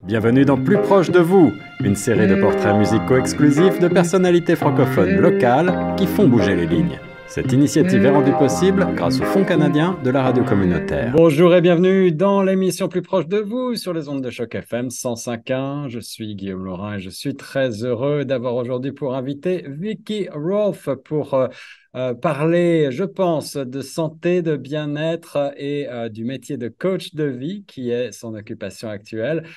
Bienvenue dans Plus proche de vous, une série de portraits musicaux exclusifs de personnalités francophones locales qui font bouger les lignes. Cette initiative est rendue possible grâce au Fonds canadien de la radio communautaire. Bonjour et bienvenue dans l'émission Plus proche de vous sur les ondes de Choc FM 105.1. Je suis Guillaume Laurin et je suis très heureux d'avoir aujourd'hui pour invité Vicky Rolfe pour parler, je pense, de santé, de bien-être et du métier de coach de vie qui est son occupation actuelle.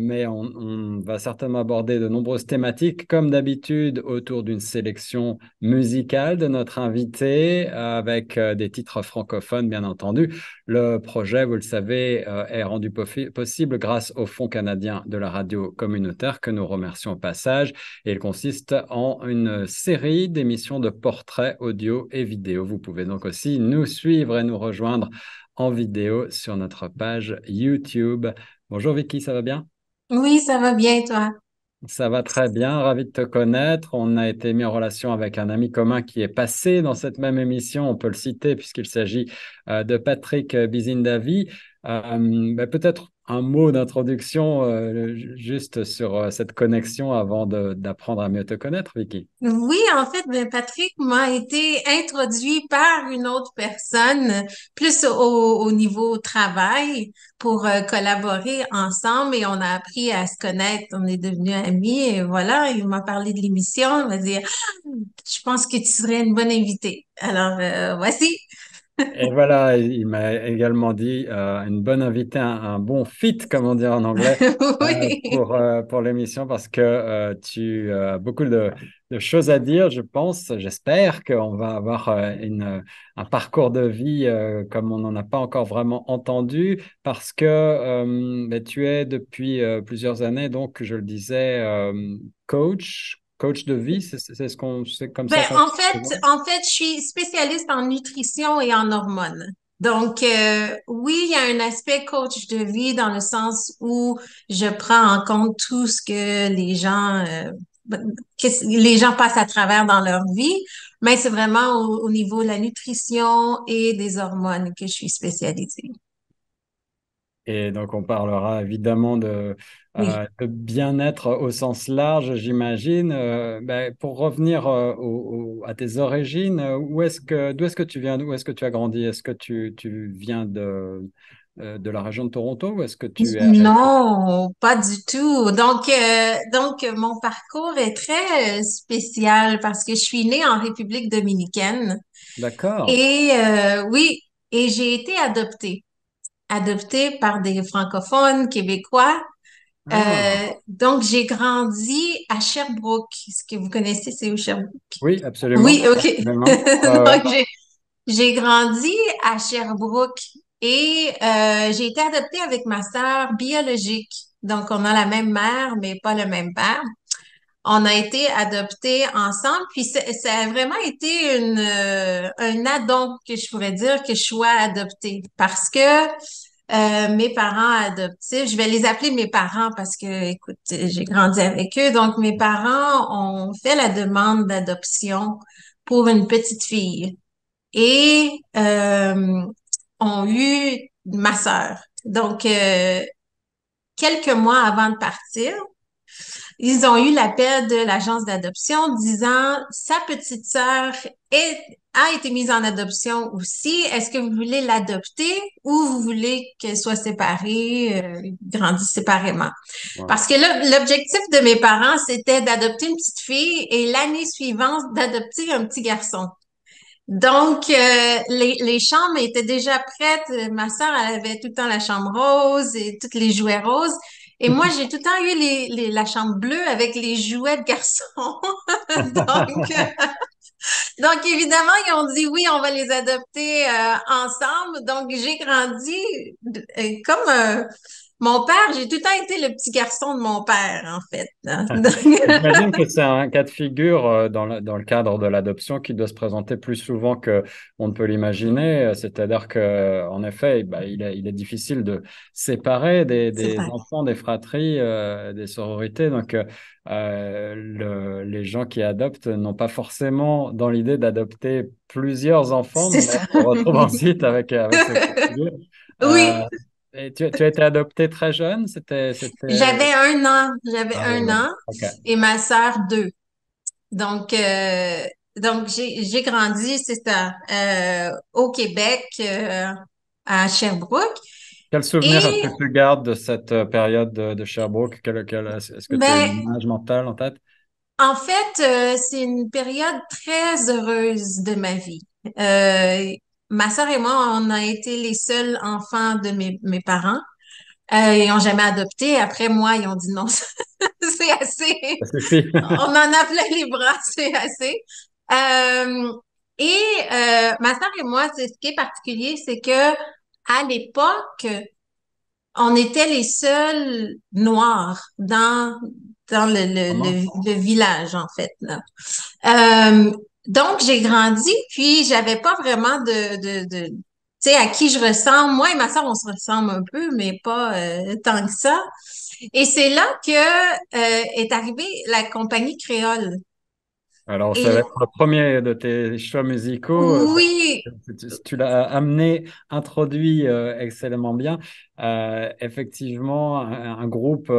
Mais on va certainement aborder de nombreuses thématiques, comme d'habitude, autour d'une sélection musicale de notre invité, avec des titres francophones, bien entendu. Le projet, vous le savez, est rendu possible grâce au Fonds canadien de la radio communautaire, que nous remercions au passage. Et il consiste en une série d'émissions de portraits audio et vidéo. Vous pouvez donc aussi nous suivre et nous rejoindre en vidéo sur notre page YouTube. Bonjour Vicky, ça va bien? Oui, ça va bien, toi. Ça va très bien, ravi de te connaître. On a été mis en relation avec un ami commun qui est passé dans cette même émission. On peut le citer puisqu'il s'agit de Patrick Bizindavi. Peut-être un mot d'introduction juste sur cette connexion avant d'apprendre à mieux te connaître, Vicky. Oui, en fait, ben, Patrick m'a été introduit par une autre personne, plus au niveau travail, pour collaborer ensemble et on a appris à se connaître. On est devenus amis et voilà, il m'a parlé de l'émission. Il m'a dit, ah, je pense que tu serais une bonne invitée. Alors, voici. Et voilà, il m'a également dit une bonne invitée, un bon fit, comme on dit en anglais, Oui. pour l'émission parce que tu as beaucoup de choses à dire, je pense. J'espère qu'on va avoir un parcours de vie comme on n'en a pas encore vraiment entendu parce que tu es depuis plusieurs années, donc je le disais, coach de vie, c'est ce qu'on, c'est comme Ben, ça qu'on. je suis spécialiste en nutrition et en hormones. Donc, oui, il y a un aspect coach de vie dans le sens où je prends en compte tout ce que les gens passent à travers dans leur vie, mais c'est vraiment au niveau de la nutrition et des hormones que je suis spécialisée. Et donc, on parlera évidemment Oui. de bien-être au sens large, j'imagine. Pour revenir à tes origines, d'où est-ce que tu viens, où est-ce que tu as grandi? Est-ce que tu viens de la région de Toronto ou est-ce que tu es... Non, pas du tout. Donc mon parcours est très spécial parce que je suis née en République dominicaine D'accord. et oui, et j'ai été adoptée par des francophones québécois. Ah, Donc j'ai grandi à Sherbrooke. Est-ce que vous connaissez, c'est où Sherbrooke? oui, absolument. Oui, OK. Absolument. Ouais, ouais. Donc j'ai grandi à Sherbrooke et j'ai été adoptée avec ma sœur biologique. Donc, on a la même mère, mais pas le même père. On a été adoptés ensemble, puis ça a vraiment été un addon que je pourrais dire que je sois adoptée parce que mes parents adoptifs, je vais les appeler mes parents parce que, écoute, j'ai grandi avec eux. Donc, mes parents ont fait la demande d'adoption pour une petite fille et ont eu ma sœur. Donc, quelques mois avant de partir, ils ont eu l'appel de l'agence d'adoption disant sa petite sœur a été mise en adoption aussi. Est-ce que vous voulez l'adopter ou vous voulez qu'elle soit séparée, grandisse séparément? Ouais. Parce que là, l'objectif de mes parents, c'était d'adopter une petite fille et l'année suivante, d'adopter un petit garçon. Donc, les chambres étaient déjà prêtes. Ma sœur, elle avait tout le temps la chambre rose et toutes les jouets roses. Et moi, j'ai tout le temps eu la chambre bleue avec les jouets de garçons. Donc, évidemment, ils ont dit oui, on va les adopter ensemble. Donc, j'ai grandi comme mon père. J'ai tout le temps été le petit garçon de mon père, en fait, hein. J'imagine que c'est un cas de figure dans le cadre de l'adoption qui doit se présenter plus souvent que on ne peut l'imaginer. C'est-à-dire que, en effet, il est difficile de séparer C'est des vrai. enfants, des fratries, des sororités. Donc, les gens qui adoptent n'ont pas forcément dans l'idée d'adopter plusieurs enfants, C'est mais là, ça. on se retrouve ensuite avec ce cas de figure. Oui. Et tu as été adopté très jeune? J'avais Ah oui, un ouais. an Ok. et ma sœur deux. Donc, j'ai grandi, c'est ça, au Québec, à Sherbrooke. Quel souvenir est-ce que Et tu gardes de cette période de Sherbrooke? Est-ce que tu as ben, une image mentale en tête? en fait, c'est une période très heureuse de ma vie. Euh, Ma sœur et moi, on a été les seuls enfants de mes parents. Ils ont jamais adopté. Après moi, ils ont dit non, c'est assez. Ça suffit. On en a plein les bras, c'est assez. Euh, Ma sœur et moi, ce qui est particulier, c'est que à l'époque, on était les seuls noirs dans Comment? le village, en fait, là. Euh, donc, j'ai grandi, puis j'avais pas vraiment tu sais, à qui je ressemble. Moi et ma sœur, on se ressemble un peu, mais pas tant que ça. Et c'est là que est arrivée la compagnie créole. Alors, ça va Et être le premier de tes choix musicaux. oui, Tu l'as amené, introduit excellemment bien. Effectivement, un groupe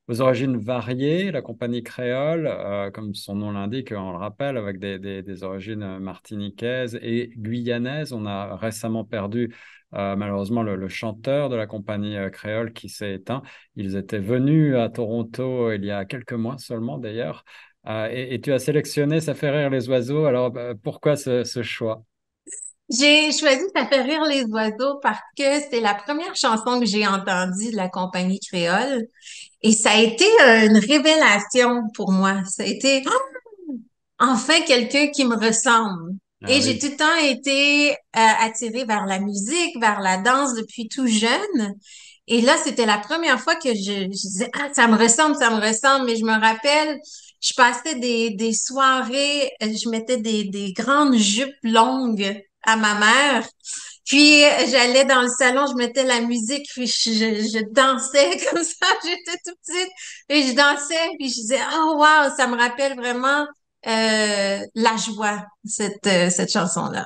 aux origines variées, la compagnie créole, comme son nom l'indique, on le rappelle, avec des origines martiniquaises et guyanaises. On a récemment perdu malheureusement le chanteur de la compagnie créole qui s'est éteint. Ils étaient venus à Toronto il y a quelques mois seulement d'ailleurs. Et tu as sélectionné Ça fait rire les oiseaux. Alors, pourquoi ce choix? j'ai choisi Ça fait rire les oiseaux parce que c'est la première chanson que j'ai entendue de la compagnie créole. Et ça a été une révélation pour moi. Ça a été enfin quelqu'un qui me ressemble. Ah Et j'ai oui. tout le temps été attirée vers la musique, vers la danse depuis tout jeune. Et là, c'était la première fois que je disais, ah, ça me ressemble. Mais je me rappelle, je passais des soirées, je mettais des grandes jupes longues à ma mère. Puis j'allais dans le salon, je mettais la musique, puis je dansais comme ça. J'étais toute petite et je dansais, puis je disais, oh wow, ça me rappelle vraiment la joie, cette chanson-là.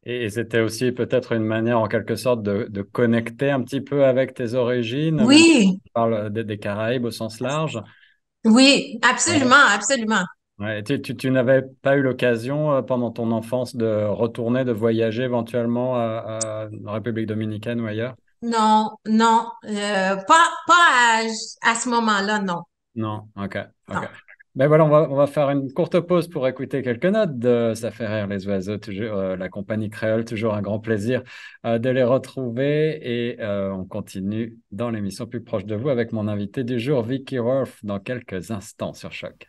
Et c'était aussi peut-être une manière, en quelque sorte, de connecter un petit peu avec tes origines, même si Oui, tu parles des Caraïbes au sens large. oui, Ouais. absolument, absolument. Ouais. Tu n'avais pas eu l'occasion, pendant ton enfance, de retourner, de voyager éventuellement en République dominicaine ou ailleurs? Non, non, pas à ce moment-là, non, Non, ok, ok. non. Ben voilà, on va faire une courte pause pour écouter quelques notes de Ça fait rire les oiseaux, toujours, la compagnie créole, toujours un grand plaisir de les retrouver et on continue dans l'émission plus proche de vous avec mon invité du jour, Vicky Worth, dans quelques instants sur Choc.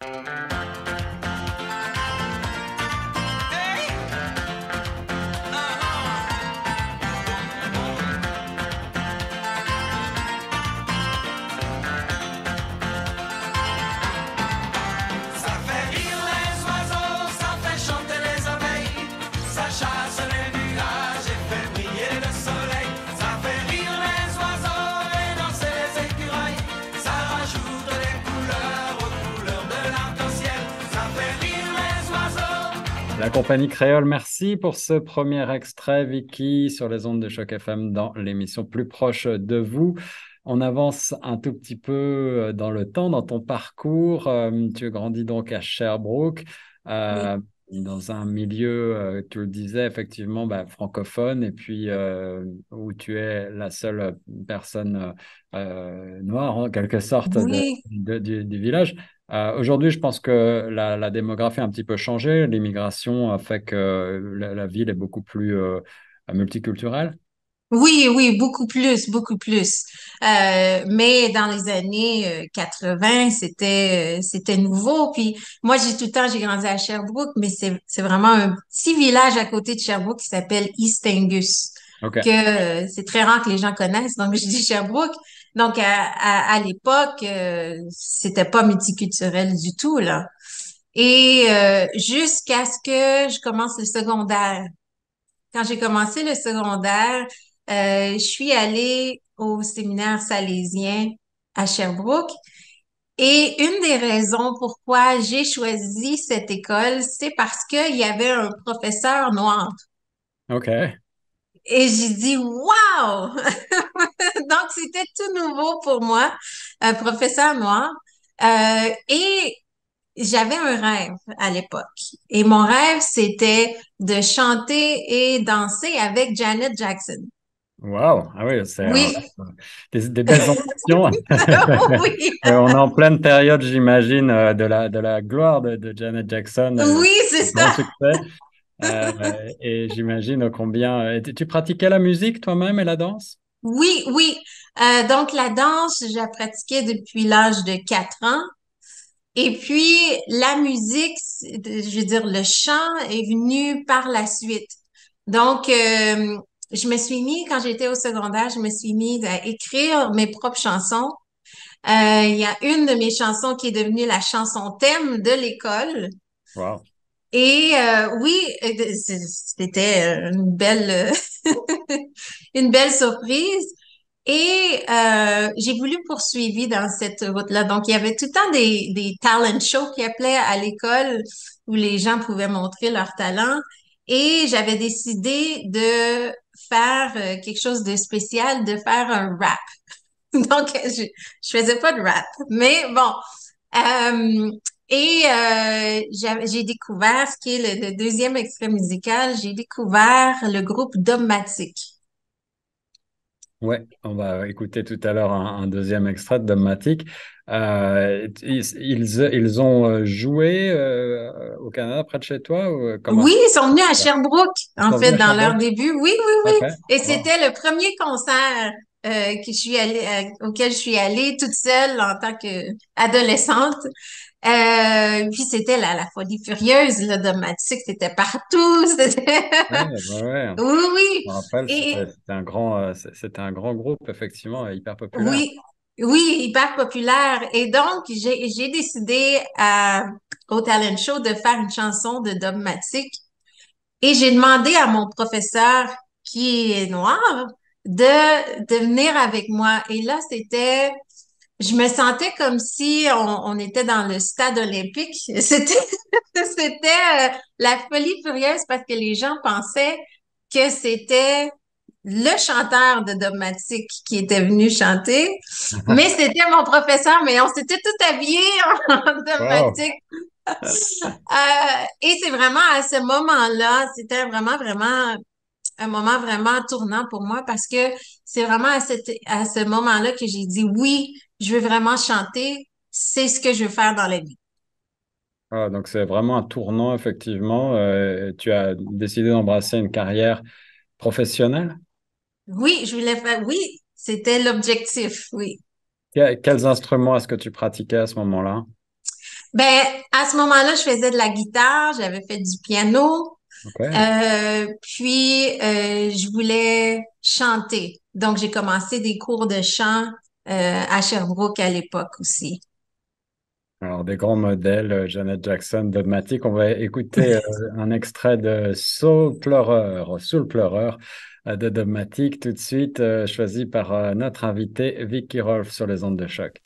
Ça fait rire les oiseaux, ça fait chanter les abeilles, ça chasse les nuages et fait briller le soleil. Ça fait rire les oiseaux et danser les écureuils, ça rajoute des couleurs aux couleurs de l'arc-en-ciel. Ça fait rire les oiseaux. La compagnie créole, merci pour ce premier extrait, Vicky, sur les ondes de Choc FM dans l'émission Plus proche de vous. On avance un tout petit peu dans le temps, dans ton parcours. Tu as grandi donc à Sherbrooke, Oui, euh, dans un milieu, tu le disais, effectivement, bah, francophone, et puis où tu es la seule personne noire, en quelque sorte, oui, du village. Aujourd'hui, je pense que la démographie a un petit peu changé. L'immigration a fait que la ville est beaucoup plus multiculturelle. oui, oui, beaucoup plus, beaucoup plus. Mais dans les années 80, c'était nouveau. Puis moi, j'ai tout le temps, j'ai grandi à Sherbrooke, mais c'est vraiment un petit village à côté de Sherbrooke qui s'appelle East Angus, OK. que c'est très rare que les gens connaissent. Donc, je dis Sherbrooke. Donc, à l'époque, c'était pas multiculturel du tout, là. Et jusqu'à ce que je commence le secondaire. Quand j'ai commencé le secondaire, je suis allée au séminaire salésien à Sherbrooke. Et une des raisons pourquoi j'ai choisi cette école, c'est parce qu'il y avait un professeur noir. OK. Et j'ai dit, wow! Donc, c'était tout nouveau pour moi, professeur noir. Et j'avais un rêve à l'époque. Et mon rêve, c'était de chanter et danser avec Janet Jackson. Wow, ah oui, c'est Oui, des belles ambitions. oui, On est en pleine période, j'imagine, de la gloire de Janet Jackson, oui, c'est grand ça. succès. Et j'imagine combien. Tu pratiquais la musique toi-même et la danse? Oui, oui. Donc, la danse, j'ai pratiqué depuis l'âge de 4 ans. Et puis, la musique, je veux dire, le chant est venu par la suite. Donc, je me suis mis, quand j'étais au secondaire, je me suis mis à écrire mes propres chansons. Il y a une de mes chansons qui est devenue la chanson thème de l'école. Wow. Et oui, c'était une belle, une belle surprise. Et j'ai voulu poursuivre dans cette route-là. Donc, il y avait tout le temps des talent shows qui appelaient à l'école où les gens pouvaient montrer leur talent. Et j'avais décidé de faire quelque chose de spécial, de faire un rap. Donc, je faisais pas de rap. Mais bon, j'ai découvert ce qui est le deuxième extrait musical. J'ai découvert le groupe Dogmatic. Ouais, on va écouter tout à l'heure un deuxième extrait de Dogmatic. Ils ont joué au Canada près de chez toi ou comment Oui, ça ils sont venus à se passe? Sherbrooke, Ils en sont fait, venus à dans leur Sherbrooke? début. Oui, oui, Ok. oui. Et Wow. c'était le premier concert que je suis allée, auquel je suis allée toute seule en tant qu'adolescente. Puis c'était la folie furieuse, là, Dogmatic, c'était partout. C'était... Ouais, ouais, ouais. Oui, oui. Je me rappelle, Et c'était un grand groupe, effectivement, hyper populaire. oui, oui, hyper populaire. Et donc, j'ai décidé au talent show de faire une chanson de Dogmatic. Et j'ai demandé à mon professeur, qui est noir, de venir avec moi. Et là, je me sentais comme si on était dans le stade olympique. C'était la folie furieuse parce que les gens pensaient que c'était le chanteur de Dogmatic qui était venu chanter, mais c'était mon professeur, mais on s'était tout habillés en Wow. Dogmatic. Et c'est vraiment à ce moment-là, c'était vraiment, vraiment un moment vraiment tournant pour moi parce que c'est vraiment à ce moment-là que j'ai dit oui, je veux vraiment chanter, c'est ce que je veux faire dans la vie. Ah, donc c'est vraiment un tournant, effectivement. Tu as décidé d'embrasser une carrière professionnelle. Oui, je voulais faire, oui, c'était l'objectif, oui. Quels instruments est-ce que tu pratiquais à ce moment-là? Ben, à ce moment-là, je faisais de la guitare, j'avais fait du piano, Ok. puis je voulais chanter. Donc, j'ai commencé des cours de chant à Sherbrooke à l'époque aussi. Alors, des grands modèles, Janet Jackson, Dogmatic. On va écouter un extrait de Soul Pleureur de Dogmatic tout de suite, choisi par notre invité Vicky Rolf sur les ondes de choc.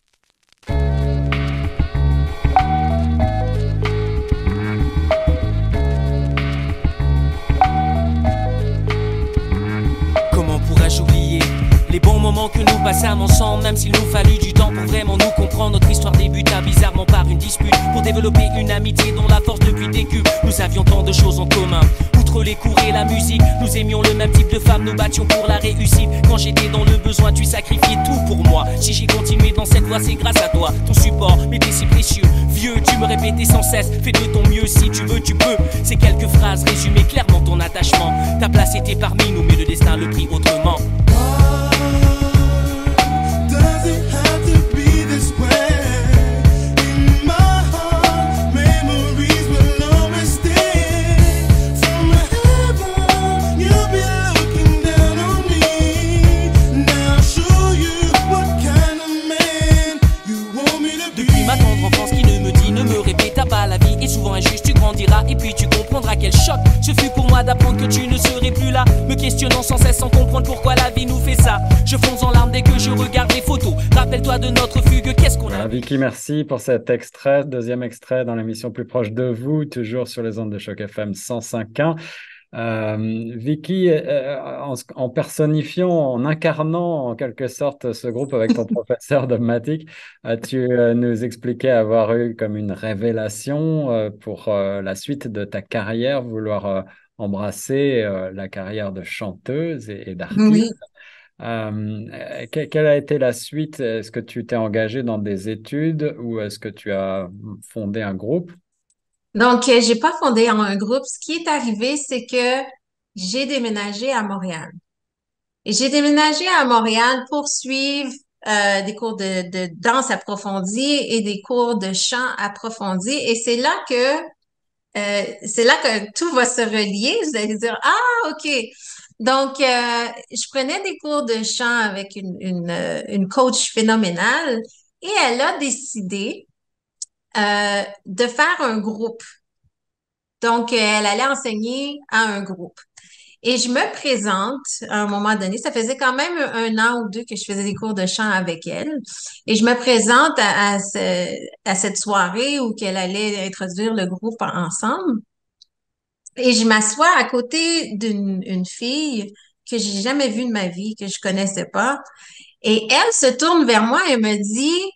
Comment pourrais-je oublier les bons moments que nous passâmes ensemble, même s'il nous fallut du temps pour vraiment nous comprendre. Notre histoire débuta bizarrement par une dispute pour développer une amitié dont la force depuis décuple. Nous avions tant de choses en commun. Outre les cours et la musique, nous aimions le même type de femme, nous battions pour la réussite. Quand j'étais dans le besoin, tu sacrifiais tout pour moi. Si j'ai continué dans cette voie, c'est grâce à toi. Ton support m'était si précieux. Vieux, tu me répétais sans cesse, fais de ton mieux, si tu veux, tu peux. Ces quelques phrases résumaient clairement ton attachement. Ta place était parmi nous, mais le destin le prit autrement. Does it have to be this way? In my heart, memories will always stay. From heaven, you'll be looking down on me. Now I'll show you what kind of man you want me to be. Depuis ma tendre enfance qui ne me dit, ne me répéta pas, la vie est souvent injuste, tu grandiras et puis tu comprendras quel choc ce fut pour moi d'apprendre que tu ne serais plus là, me questionnant sans cesse sans comprendre pourquoi la vie nous fait ça. Je fonce en larmes dès que je regarde les photos, rappelle-toi de notre fugue, qu'est-ce qu'on a. Voilà, Vicky, merci pour cet extrait, deuxième extrait dans l'émission Plus proche de vous, toujours sur les ondes de Choc FM 105.1. Vicky, en personnifiant, en incarnant en quelque sorte ce groupe avec ton professeur dogmatique, tu nous expliquais avoir eu comme une révélation pour la suite de ta carrière, vouloir embrasser la carrière de chanteuse et d'artiste. Oui. Quelle a été la suite? Est-ce que tu t'es engagé dans des études ou est-ce que tu as fondé un groupe? Donc, j'ai pas fondé un groupe. Ce qui est arrivé, c'est que j'ai déménagé à Montréal. Et j'ai déménagé à Montréal pour suivre des cours de danse approfondie et des cours de chant approfondis. Et c'est là que tout va se relier. Vous allez dire, ah, OK. Donc, je prenais des cours de chant avec une coach phénoménale et elle a décidé de faire un groupe. Donc, elle allait enseigner à un groupe. Et je me présente à un moment donné, ça faisait quand même un an ou deux que je faisais des cours de chant avec elle. Et je me présente à cette soirée où qu'elle allait introduire le groupe ensemble. Et je m'assois à côté d'une fille que j'ai jamais vue de ma vie, que je connaissais pas. Et elle se tourne vers moi et me dit,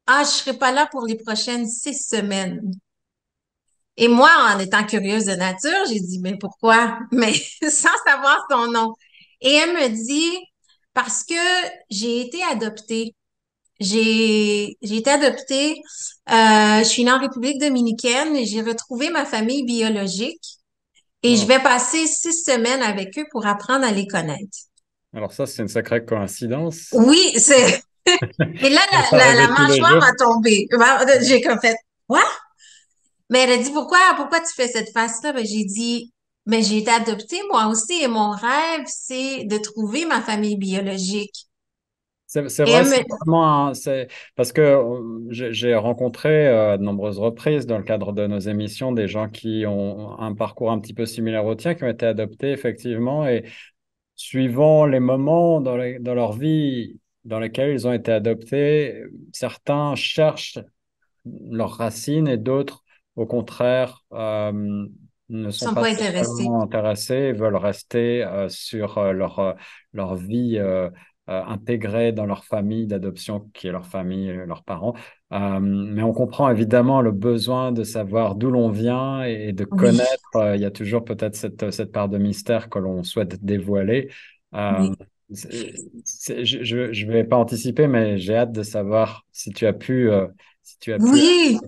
ah, je serai pas là pour les prochaines 6 semaines. Et moi, en étant curieuse de nature, j'ai dit, mais pourquoi? Mais sans savoir son nom. Et elle me dit, parce que j'ai été adoptée. J'ai été adoptée. Je suis née en République dominicaine et j'ai retrouvé ma famille biologique. Et je Wow. vais passer 6 semaines avec eux pour apprendre à les connaître. Alors ça, c'est une sacrée coïncidence. Oui, c'est... Et là, Ça va pas la arriver tous les mâchoire jours. m'a tombé. J'ai comme fait, quoi? Mais elle a dit, pourquoi tu fais cette face-là? Ben, j'ai dit, mais j'ai été adoptée moi aussi et mon rêve, c'est de trouver ma famille biologique. C'est Et vrai, elle c'est me, vraiment parce que j'ai rencontré à de nombreuses reprises dans le cadre de nos émissions des gens qui ont un parcours un petit peu similaire au tien, qui ont été adoptés effectivement, et suivant les moments dans leur vie dans lesquels ils ont été adoptés, certains cherchent leurs racines et d'autres, au contraire, ne sont sont pas pas intéressés. spécialement intéressés et veulent rester sur leur vie intégrée dans leur famille d'adoption, qui est leur famille, leurs parents. Mais on comprend évidemment le besoin de savoir d'où l'on vient et de Oui, connaître. Il y a toujours peut-être cette part de mystère que l'on souhaite dévoiler. Euh, oui. je vais pas anticiper, mais j'ai hâte de savoir si tu as pu Oui.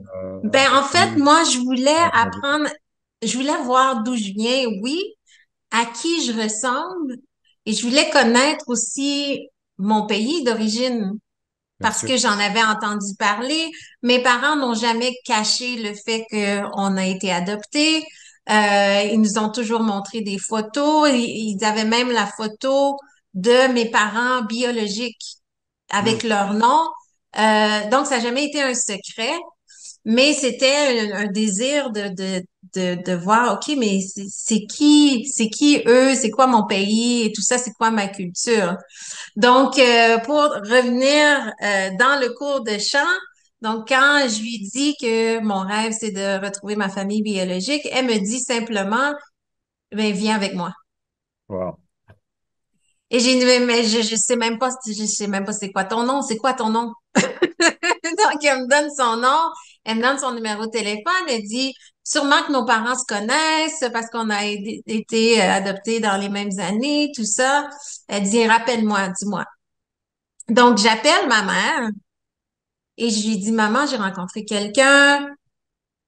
Ben, en fait, retenir moi, je voulais la vie. apprendre, je voulais voir d'où je viens, oui, à qui je ressemble, et je voulais connaître aussi mon pays d'origine. Bien Parce sûr. que j'en avais entendu parler. Mes parents n'ont jamais caché le fait qu'on a été adoptés. Ils nous ont toujours montré des photos. Ils avaient même la photo de mes parents biologiques Hmm. avec leur nom. Donc, ça n'a jamais été un secret. Mais c'était un désir de voir, OK, mais c'est qui eux, c'est quoi mon pays et tout ça, c'est quoi ma culture. Donc, pour revenir dans le cours de chant, donc quand je lui dis que mon rêve, c'est de retrouver ma famille biologique, elle me dit simplement, ben, viens avec moi. Wow. Et j'ai dit, mais je sais même pas, je sais même pas c'est quoi ton nom, c'est quoi ton nom? Donc, elle me donne son nom, elle me donne son numéro de téléphone, elle dit, sûrement que nos parents se connaissent parce qu'on a été adoptés dans les mêmes années, tout ça. Elle dit, rappelle-moi, dis-moi. Donc, j'appelle ma mère et je lui dis, maman, j'ai rencontré quelqu'un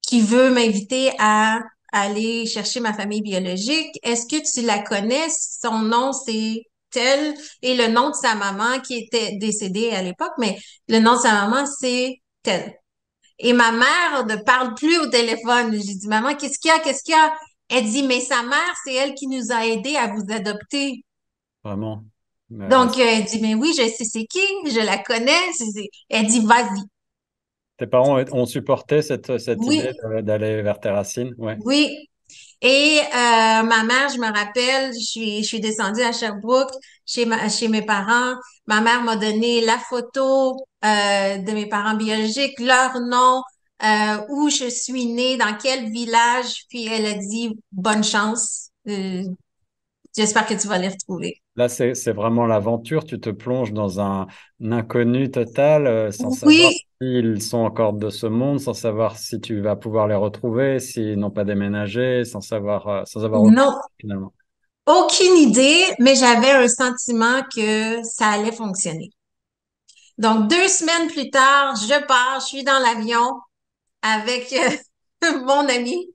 qui veut m'inviter à aller chercher ma famille biologique. Est-ce que tu la connais? Son nom, c'est tel et le nom de sa maman qui était décédée à l'époque, mais le nom de sa maman, c'est tel. Et ma mère ne parle plus au téléphone. J'ai dit, maman, qu'est-ce qu'il y a? Qu'est-ce qu'il y a? Elle dit, mais sa mère, c'est elle qui nous a aidés à vous adopter. Vraiment. Donc, elle dit, mais oui, je sais c'est qui, je la connais. Elle dit, vas-y. Tes parents ont supporté cette idée Oui, d'aller vers tes racines. Ouais. oui. Et ma mère, je me rappelle, je suis descendue à Sherbrooke chez mes parents. Ma mère m'a donné la photo de mes parents biologiques, leur nom, où je suis née, dans quel village. Puis elle a dit bonne chance. Euh, J'espère que tu vas les retrouver. Là, c'est vraiment l'aventure. Tu te plonges dans un inconnu total, sans savoir Oui, s'ils sont encore de ce monde, sans savoir si tu vas pouvoir les retrouver, s'ils n'ont pas déménagé, sans avoir aucune non, finalement. aucune idée, mais j'avais un sentiment que ça allait fonctionner. Donc, 2 semaines plus tard, je pars, je suis dans l'avion avec mon ami.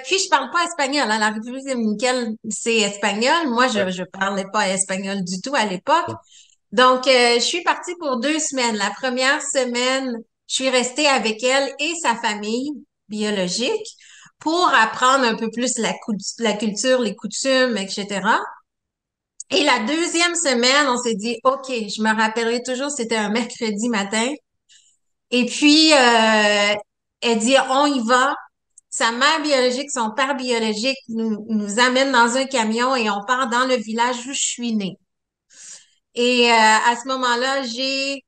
Puis, je parle pas espagnol, hein. La République dominicaine, c'est espagnol. Moi, Ouais. je parlais pas espagnol du tout à l'époque. Donc, je suis partie pour 2 semaines. La première semaine, je suis restée avec elle et sa famille biologique pour apprendre un peu plus la culture, les coutumes, etc. Et la deuxième semaine, on s'est dit, OK, je me rappellerai toujours, c'était un mercredi matin. Et puis, elle dit, on y va. Sa mère biologique, son père biologique nous amène dans un camion et on part dans le village où je suis née. Et à ce moment-là, j'ai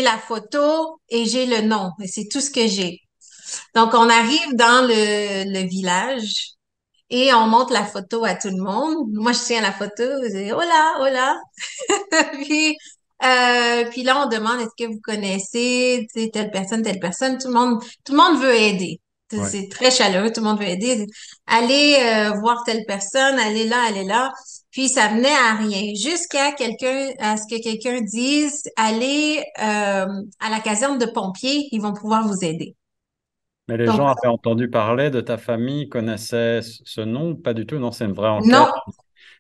la photo et j'ai le nom. Et c'est tout ce que j'ai. Donc, on arrive dans le village et on montre la photo à tout le monde. Moi, je tiens la photo. Je dis, hola, hola. Puis là, on demande, est-ce que vous connaissez, tu sais, telle personne, telle personne? Tout le monde veut aider. Ouais. C'est très chaleureux, tout le monde veut aider. Allez voir telle personne, allez là, allez là. Puis ça venait à rien, à ce que quelqu'un dise, allez à la caserne de pompiers, ils vont pouvoir vous aider. Mais les gens Donc, avaient entendu parler de ta famille, connaissaient ce nom? Pas du tout, non, c'est une vraie enquête. non,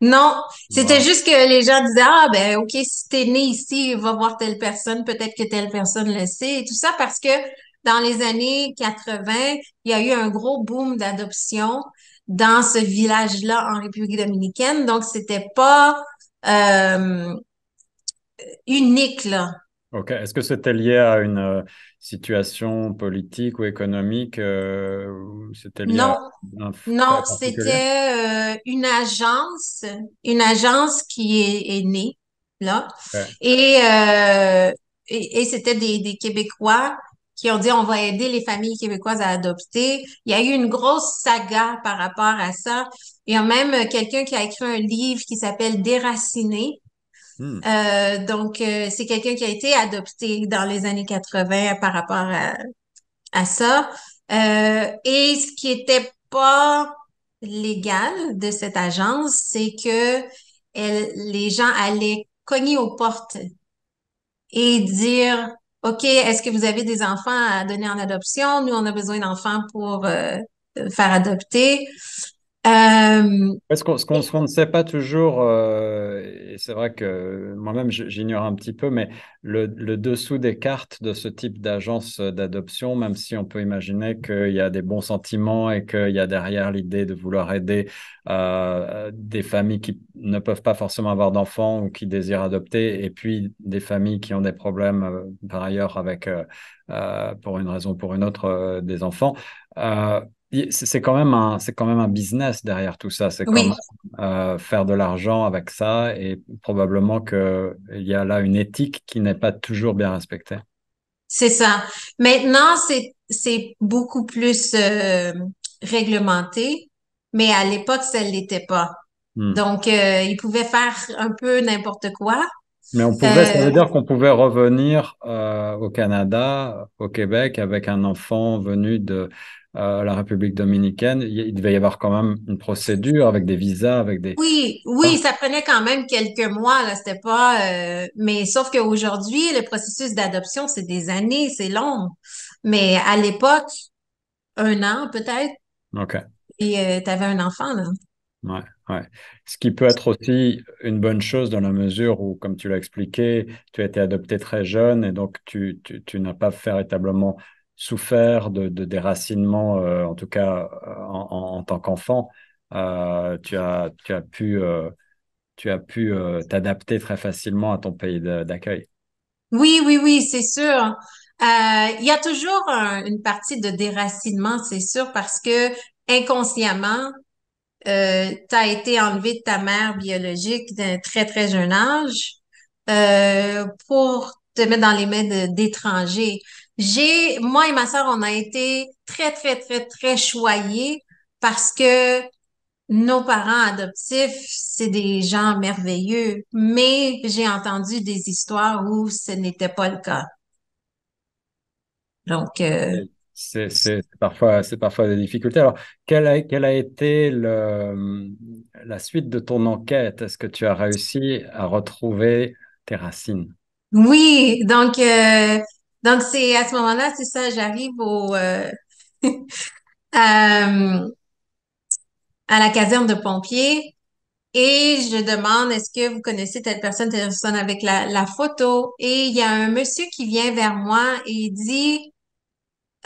non, c'était Wow. juste que les gens disaient, ah ben ok, si t'es né ici, va voir telle personne, peut-être que telle personne le sait, et tout ça parce que dans les années 80, il y a eu un gros boom d'adoption dans ce village-là en République dominicaine, donc c'était pas euh, unique là. Ok. Est-ce que c'était lié à une situation politique ou économique, ou c'était lié à Non, un non, fait particulier? c'était une agence qui est née là, Ok. et et c'était des Québécois qui ont dit on va aider les familles québécoises à adopter. Il y a eu une grosse saga par rapport à ça. Il y a même quelqu'un qui a écrit un livre qui s'appelle Déraciné. Hmm. C'est quelqu'un qui a été adopté dans les années 80 par rapport à ça. Et ce qui était pas légal de cette agence, c'est que les gens allaient cogner aux portes et dire, OK, est-ce que vous avez des enfants à donner en adoption? Nous, on a besoin d'enfants pour faire adopter. Euh, Ce qu'on ne sait pas toujours, et c'est vrai que moi-même j'ignore un petit peu, mais le dessous des cartes de ce type d'agence d'adoption, même si on peut imaginer qu'il y a des bons sentiments et qu'il y a derrière l'idée de vouloir aider des familles qui ne peuvent pas forcément avoir d'enfants ou qui désirent adopter, et puis des familles qui ont des problèmes par ailleurs avec, pour une raison ou pour une autre, des enfants. Euh, c'est quand même un business derrière tout ça. C'est comme oui, faire de l'argent avec ça et probablement qu'il y a là une éthique qui n'est pas toujours bien respectée. c'est ça. Maintenant, c'est beaucoup plus réglementé, mais à l'époque, ça ne l'était pas. Hmm. Donc, ils pouvaient faire un peu n'importe quoi. Mais ça Euh, veut dire qu'on pouvait revenir au Canada, au Québec, avec un enfant venu de la République dominicaine. Il devait y avoir quand même une procédure avec des visas, avec des... oui, oui, Ah, ça prenait quand même quelques mois, là. C'était pas, mais sauf qu'aujourd'hui, le processus d'adoption, c'est des années, c'est long. Mais à l'époque, 1 an peut-être, ok. et tu avais un enfant, là. Ouais, ouais. Ce qui peut être aussi une bonne chose dans la mesure où, comme tu l'as expliqué, tu as été adopté très jeune et donc tu n'as pas véritablement souffert de déracinement, en tout cas en tant qu'enfant. Tu as pu t'adapter très facilement à ton pays d'accueil. Oui, oui, oui, c'est sûr. Il y a toujours une partie de déracinement, c'est sûr, parce que inconsciemment, tu as été enlevé de ta mère biologique d'un très, très jeune âge pour te mettre dans les mains d'étrangers. Moi et ma sœur, on a été très, très, très, très choyés parce que nos parents adoptifs, c'est des gens merveilleux, mais j'ai entendu des histoires où ce n'était pas le cas. Donc, Et c'est parfois des difficultés. Alors, quelle a été la suite de ton enquête? Est-ce que tu as réussi à retrouver tes racines? oui, donc c'est à ce moment-là, c'est ça, j'arrive à, à la caserne de pompiers et je demande, est-ce que vous connaissez telle personne avec la photo? Et il y a un monsieur qui vient vers moi et il dit,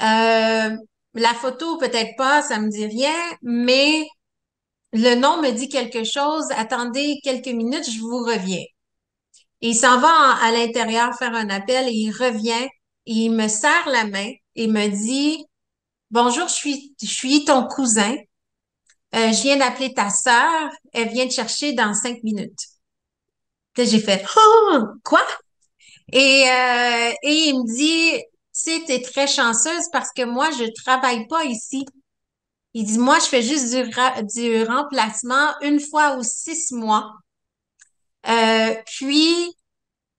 euh, la photo, peut-être pas, ça me dit rien, mais le nom me dit quelque chose. Attendez quelques minutes, je vous reviens. Et il s'en va à l'intérieur faire un appel et il revient et il me serre la main et me dit, bonjour, je suis ton cousin. Je viens d'appeler ta sœur. Elle vient te chercher dans 5 minutes. Puis là, j'ai fait, oh, quoi? Et il me dit, tu sais, t'es très chanceuse parce que moi, je travaille pas ici. Il dit, moi, je fais juste du remplacement une fois aux 6 mois. Puis,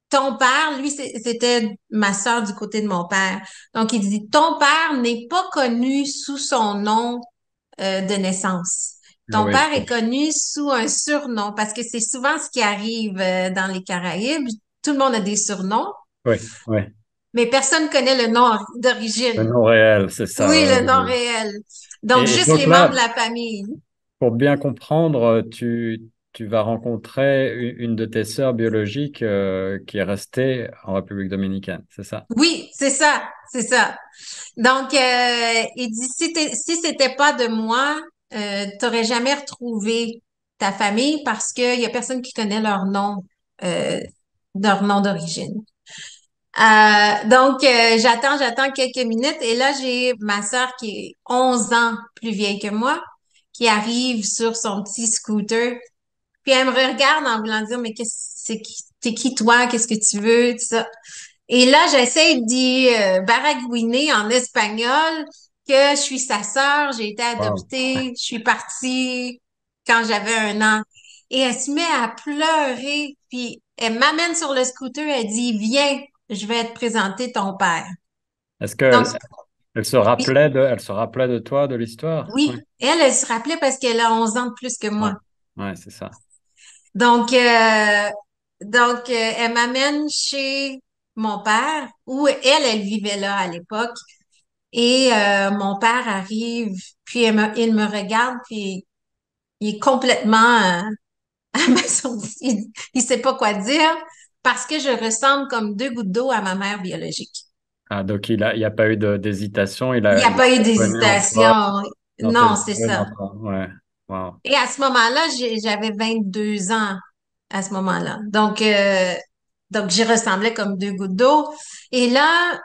ton père, lui, c'était ma sœur du côté de mon père. Donc, il dit, ton père n'est pas connu sous son nom de naissance. Ah Ton oui, père est connu sous un surnom parce que c'est souvent ce qui arrive dans les Caraïbes. Tout le monde a des surnoms, oui, oui. mais personne connaît le nom Le d'origine. nom réel, c'est ça. Oui, Ouais, le nom ouais. réel. Donc, Et juste donc les membres de là, la famille. pour bien comprendre, tu vas rencontrer une de tes sœurs biologiques qui est restée en République dominicaine, c'est ça? Oui, c'est ça, c'est ça. Donc, il dit, si c'était pas de moi, t'aurais jamais retrouvé ta famille parce qu'il y a personne qui connaît euh, leur nom d'origine. J'attends quelques minutes et là, j'ai ma sœur qui est 11 ans plus vieille que moi, qui arrive sur son petit scooter. Puis elle me regarde en voulant dire, mais t'es qui toi? Qu'est-ce que tu veux? Tout ça. Et là, j'essaie d'y baragouiner en espagnol que je suis sa sœur, j'ai été Wow. adoptée, je suis partie quand j'avais 1 an. Et elle se met à pleurer, puis elle m'amène sur le scooter, elle dit, viens, je vais te présenter ton père. Est-ce Donc, qu'elle oui, elle se rappelait de toi, de l'histoire? oui, Oui. elle se rappelait parce qu'elle a 11 ans de plus que Ouais, moi. ouais, c'est ça. Donc, euh, elle m'amène chez mon père, où elle vivait là à l'époque. Et mon père arrive, puis il me regarde, puis il est complètement abasourdi. Il sait pas quoi dire parce que je ressemble comme 2 gouttes d'eau à ma mère biologique. Ah, donc il y a pas eu d'hésitation, Il n'y a il a pas eu reconnu en toi, d'hésitation. dans tes Non, c'est yeux, ça. ouais, wow. Et à ce moment-là, j'avais 22 ans à ce moment-là. Donc j'y ressemblais comme 2 gouttes d'eau. Et là,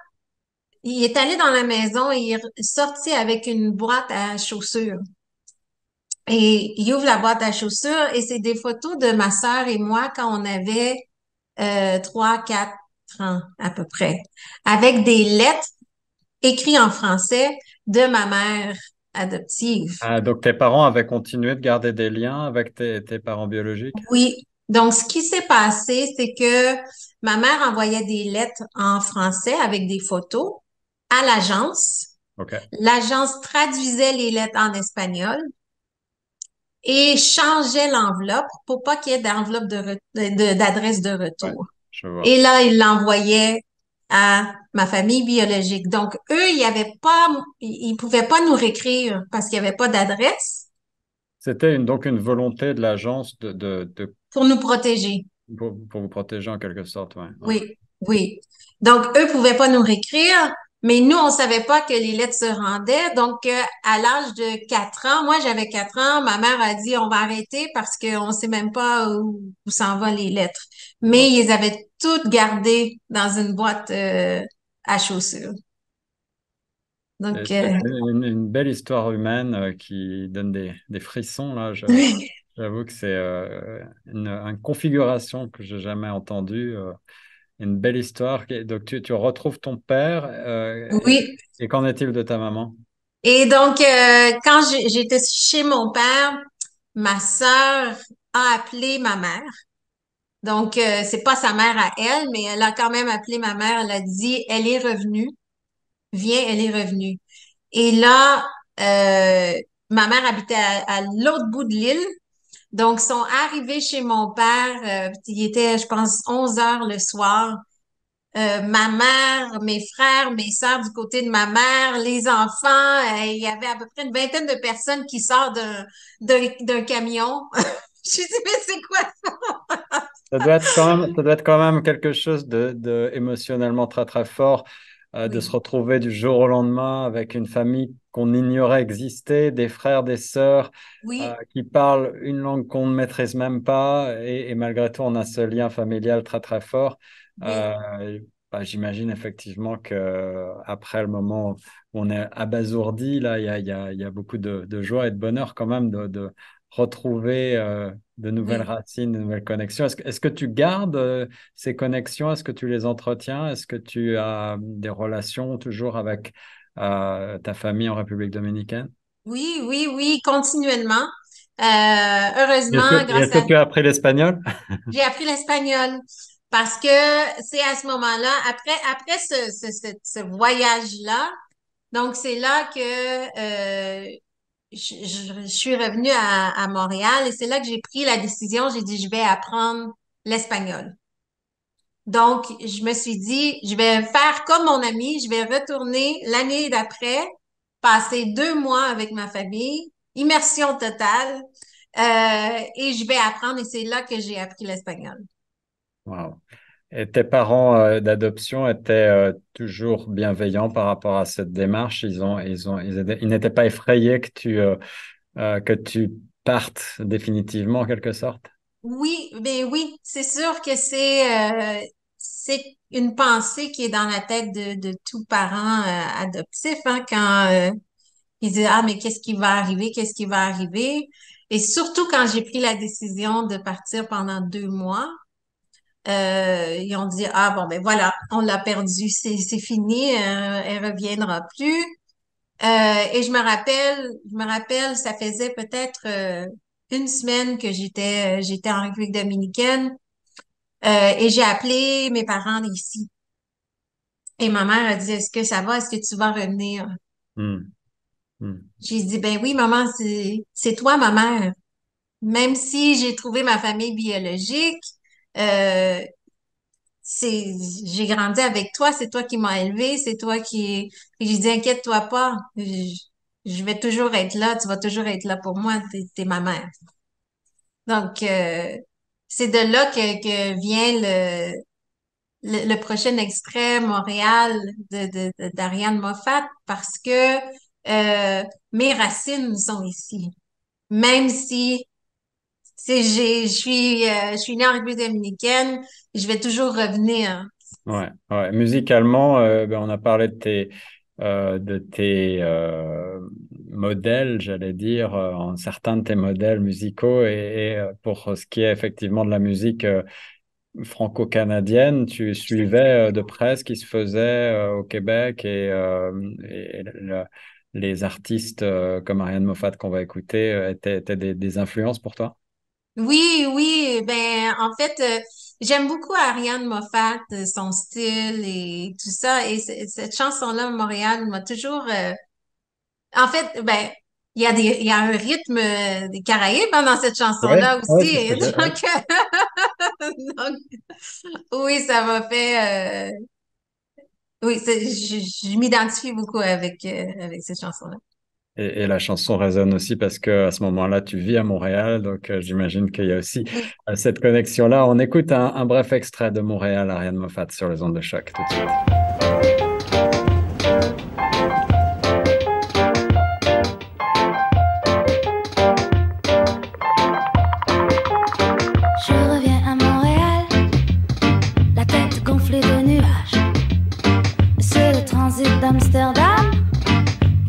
il est allé dans la maison et il est sorti avec une boîte à chaussures. Et il ouvre la boîte à chaussures et c'est des photos de ma sœur et moi quand on avait 3, 4 ans à peu près, avec des lettres écrites en français de ma mère adoptive. Ah, donc tes parents avaient continué de garder des liens avec tes parents biologiques? Oui. Donc, ce qui s'est passé, c'est que ma mère envoyait des lettres en français avec des photos à l'agence. Ok. L'agence traduisait les lettres en espagnol et changeait l'enveloppe pour pas qu'il y ait d'enveloppe d'adresse de Ouais, retour. je vois. Et là, il l'envoyait à ma famille biologique. Donc, eux, ils pouvaient pas nous réécrire parce qu'il y avait pas d'adresse C'était donc une volonté de l'agence pour nous protéger. pour vous protéger en quelque sorte, ouais. Ouais. Oui, oui. Donc, eux pouvaient pas nous réécrire, mais nous, on savait pas que les lettres se rendaient. Donc, à l'âge de 4 ans, moi, j'avais 4 ans, ma mère a dit, on va arrêter parce qu'on sait même pas où s'en vont les lettres. Mais Wow. ils avaient toutes gardées dans une boîte, à chaussures. Donc, C'est une belle histoire humaine qui donne des frissons, là. J'avoue que c'est une configuration que j'ai jamais entendue. Une belle histoire. Donc, tu retrouves ton père. oui. Et qu'en est-il de ta maman? Et donc, quand j'étais chez mon père, ma sœur a appelé ma mère. Donc, c'est pas sa mère à elle, mais elle a quand même appelé ma mère. Elle a dit, elle est revenue. Viens, elle est revenue. Et là, ma mère habitait à l'autre bout de l'île. Donc, sont arrivés chez mon père. Il était, je pense, 11 heures le soir. Ma mère, mes frères, mes sœurs du côté de ma mère, les enfants, il y avait à peu près une vingtaine de personnes qui sortent d'un camion. Je me dit, mais c'est quoi ça? Ça doit être quand même quelque chose de émotionnellement très très fort de se Oui, retrouver du jour au lendemain avec une famille qu'on ignorait exister, des frères, des sœurs oui, qui parlent une langue qu'on ne maîtrise même pas et malgré tout on a ce lien familial très très fort. oui, Euh, J'imagine effectivement que après le moment où on est abasourdi, là il y a beaucoup de joie et de bonheur quand même de retrouver de nouvelles oui. racines, de nouvelles connexions. Est-ce que tu gardes ces connexions? Est-ce que tu les entretiens? Est-ce que tu as des relations toujours avec ta famille en République dominicaine? Oui, oui, oui, continuellement. Heureusement, Et grâce est-ce que à tu as appris l'espagnol? j'ai appris l'espagnol parce que c'est à ce moment-là, après ce voyage-là, donc c'est là que je suis revenue à Montréal et c'est là que j'ai pris la décision. J'ai dit, je vais apprendre l'espagnol. Donc, je me suis dit, je vais faire comme mon ami, je vais retourner l'année d'après, passer 2 mois avec ma famille, immersion totale, et je vais apprendre et c'est là que j'ai appris l'espagnol. Wow. Et tes parents d'adoption étaient toujours bienveillants par rapport à cette démarche. Ils n'étaient pas effrayés que tu partes définitivement en quelque sorte. Oui, ben oui, c'est sûr que c'est une pensée qui est dans la tête de tout parent adoptif, hein, quand ils disent ah mais qu'est-ce qui va arriver, qu'est-ce qui va arriver, et surtout quand j'ai pris la décision de partir pendant 2 mois, ils ont dit ah bon ben voilà, on l'a perdu, c'est fini, elle reviendra plus. Et je me rappelle, ça faisait peut-être une semaine que j'étais en République dominicaine. Et j'ai appelé mes parents ici. Et ma mère a dit, est-ce que ça va? Est-ce que tu vas revenir? Hmm, hmm. J'ai dit, ben oui, maman, c'est toi, ma mère. Même si j'ai trouvé ma famille biologique, euh, j'ai grandi avec toi, c'est toi qui m'as élevée, c'est toi qui, et j'ai dit, inquiète-toi pas, je vais toujours être là, tu vas toujours être là pour moi, t'es ma mère. Donc, c'est de là que vient le prochain extrait Montréal d'Ariane Moffat parce que mes racines sont ici. Même si je suis née en République dominicaine, je vais toujours revenir. Ouais, ouais. Musicalement, ben, on a parlé de tes modèles, j'allais dire, en certains de tes modèles musicaux. Pour ce qui est effectivement de la musique franco-canadienne, tu suivais de près ce qui se faisait au Québec les artistes comme Ariane Moffat qu'on va écouter étaient des influences pour toi? Oui, oui, ben en fait, j'aime beaucoup Ariane Moffat, son style et tout ça. Et cette chanson-là, Montréal, m'a toujours en fait, ben, il y a un rythme des Caraïbes hein, dans cette Oui, chanson-là ouais, c'est aussi. ce que Et j'ai. Ouais. donc, oui, ça m'a fait, oui, je m'identifie beaucoup avec cette chanson-là. Et la chanson résonne aussi parce que à ce moment-là, tu vis à Montréal, donc j'imagine qu'il y a aussi Oui. cette connexion-là. On écoute un bref extrait de Montréal, Ariane Moffat sur les ondes de choc tout de suite. Je reviens à Montréal, la tête gonflée de nuages. C'est le transit d'Amsterdam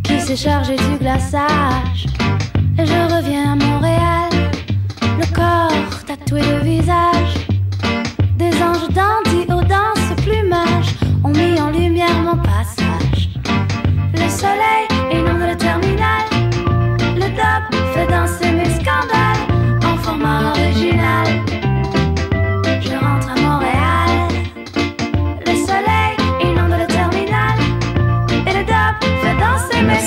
qui s'est chargé du glaçage. Et je reviens à Montréal, le corps tatoué de visage. Des anges dandys aux danses plumage ont mis en lumière mon passage. Le soleil inonde la terre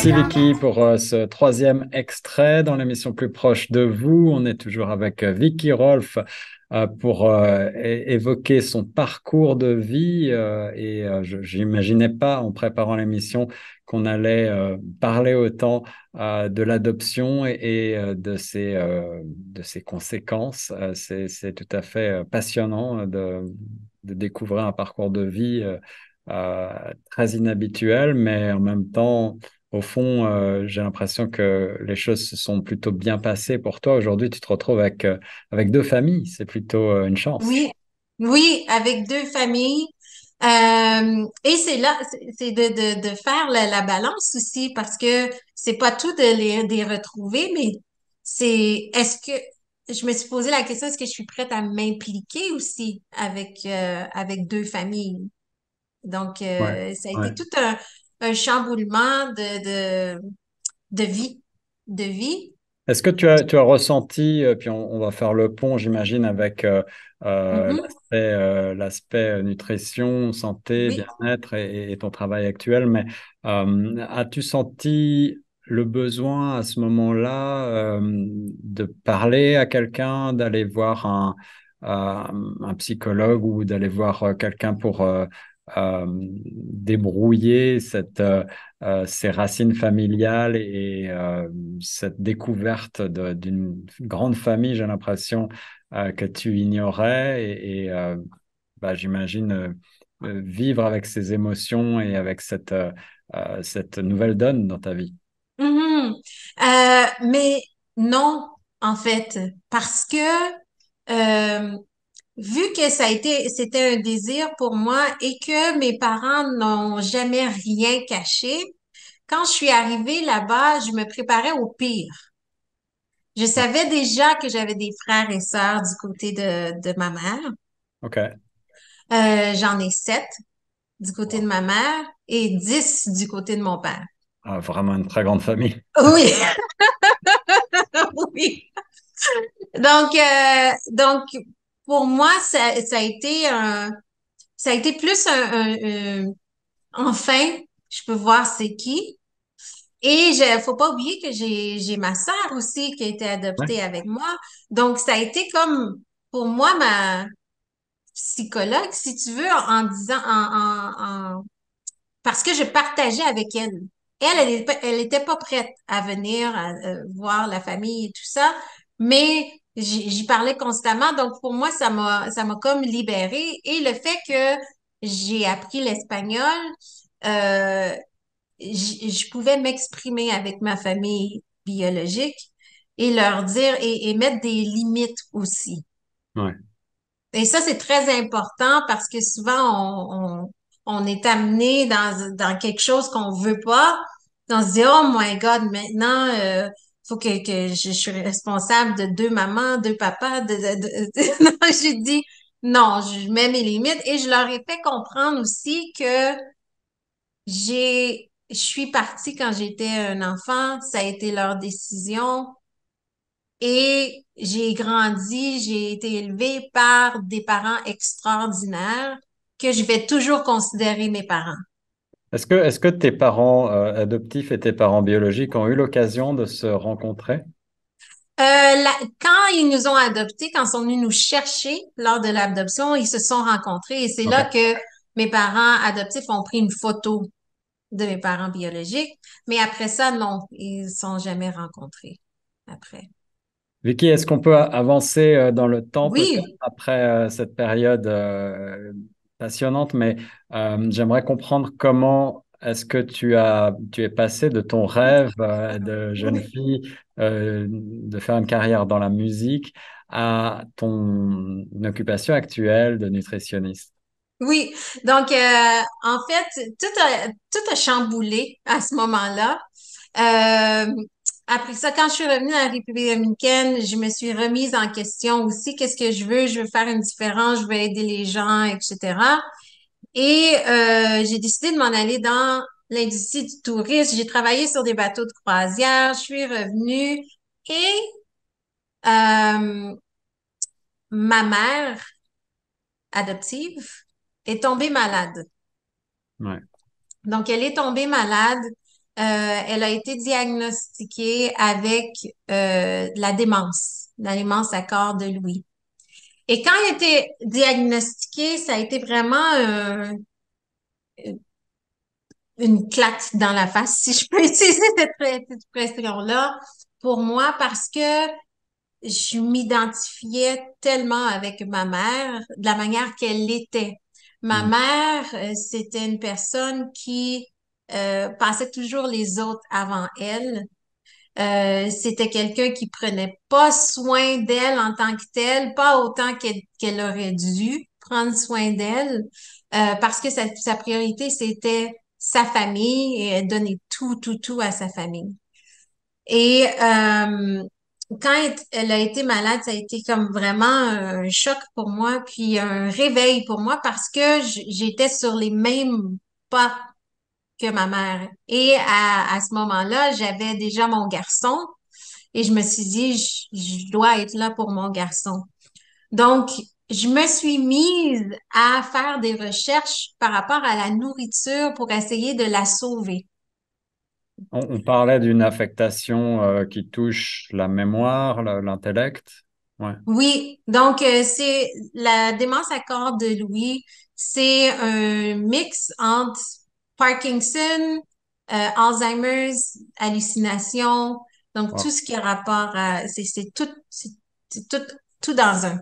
Merci Vicky pour ce troisième extrait dans l'émission Plus proche de vous. On est toujours avec Vicky Rolf pour évoquer son parcours de vie je n'imaginais pas en préparant l'émission qu'on allait parler autant de l'adoption de ses conséquences. C'est tout à fait passionnant de découvrir un parcours de vie très inhabituel, mais en même temps au fond, j'ai l'impression que les choses se sont plutôt bien passées pour toi. Aujourd'hui, tu te retrouves avec deux familles. C'est plutôt une chance. Oui, oui, avec deux familles. Et c'est là, c'est de faire la balance aussi, parce que c'est pas tout de les retrouver, mais est-ce que, je me suis posé la question, est-ce que je suis prête à m'impliquer aussi avec deux familles? Donc, Ouais, ça a ouais. été tout un chamboulement de vie, de vie. Est-ce que tu as ressenti, puis on va faire le pont, j'imagine, avec Mhm. l'aspect nutrition, santé, Oui. bien-être et ton travail actuel, mais as-tu senti le besoin à ce moment-là de parler à quelqu'un, d'aller voir un psychologue ou d'aller voir quelqu'un pour débrouiller ces racines familiales cette découverte d'une grande famille, j'ai l'impression que tu ignorais bah, j'imagine vivre avec ces émotions et avec cette nouvelle donne dans ta vie. Mhm. Mais non, en fait, parce que euh, vu que c'était un désir pour moi et que mes parents n'ont jamais rien caché, quand je suis arrivée là-bas, je me préparais au pire. Je savais déjà que j'avais des frères et sœurs du côté de ma mère. OK. J'en ai 7 du côté de ma mère et 10 du côté de mon père. Ah, vraiment une très grande famille. Oui, oui. Donc, pour moi, ça a été ça a été plus enfin, je peux voir c'est qui. Et faut pas oublier que j'ai ma sœur aussi qui a été Ouais. adoptée avec moi. Donc, ça a été comme, pour moi, ma psychologue, si tu veux, en disant, parce que je partageais avec elle. Elle était pas prête à venir voir la famille et tout ça, mais j'y parlais constamment. Donc pour moi, ça m'a comme libérée. Et le fait que j'ai appris l'espagnol, euh, je pouvais m'exprimer avec ma famille biologique et leur dire et mettre des limites aussi. Ouais. Et ça, c'est très important parce que souvent, on est amené dans quelque chose qu'on veut pas. On se dit, oh my God, maintenant, faut que je suis responsable de deux mamans, deux papas. Non, j'ai dit, non, je mets mes limites et je leur ai fait comprendre aussi que je suis partie quand j'étais un enfant. Ça a été leur décision. Et j'ai grandi, j'ai été élevée par des parents extraordinaires que je vais toujours considérer mes parents. Est-ce que tes parents adoptifs et tes parents biologiques ont eu l'occasion de se rencontrer? Quand ils nous ont adoptés, quand ils sont venus nous chercher lors de l'adoption, ils se sont rencontrés et c'est là OK. que mes parents adoptifs ont pris une photo de mes parents biologiques. Mais après ça, non, ils ne se sont jamais rencontrés après. Vicky, est-ce qu'on peut avancer dans le temps peut-être Oui, après cette période passionnante, mais j'aimerais comprendre comment est-ce que tu es passé de ton rêve de jeune oui. fille de faire une carrière dans la musique à ton occupation actuelle de nutritionniste. Oui, donc en fait, tout a chamboulé à ce moment-là. Euh, Après ça, quand je suis revenue dans la République dominicaine, je me suis remise en question aussi. Qu'est-ce que je veux? Je veux faire une différence, je veux aider les gens, etc. Et j'ai décidé de m'en aller dans l'industrie du tourisme. J'ai travaillé sur des bateaux de croisière. Je suis revenue et euh, ma mère adoptive est tombée malade. Ouais. Donc, elle est tombée malade elle a été diagnostiquée avec la démence à corps de Louis. Et quand elle a été diagnostiquée, ça a été vraiment une claque dans la face, si je peux utiliser cette expression-là, pour moi, parce que je m'identifiais tellement avec ma mère, de la manière qu'elle était. Ma Mm. mère, c'était une personne qui passait toujours les autres avant elle. C'était quelqu'un qui prenait pas soin d'elle en tant que telle, pas autant qu'elle aurait dû prendre soin d'elle, parce que sa priorité, c'était sa famille et elle donnait tout à sa famille. Et quand elle a été malade, ça a été comme vraiment un choc pour moi, puis un réveil pour moi parce que j'étais sur les mêmes pas que ma mère. Et à ce moment-là, j'avais déjà mon garçon et je me suis dit, je dois être là pour mon garçon. Donc, je me suis mise à faire des recherches par rapport à la nourriture pour essayer de la sauver. On parlait d'une affectation qui touche la mémoire, l'intellect. Ouais. Oui, donc c'est la démence à corps de Louis, c'est un mix entre Parkinson, Alzheimer's, hallucination, donc tout Wow. ce qui a rapport à c'est tout dans un.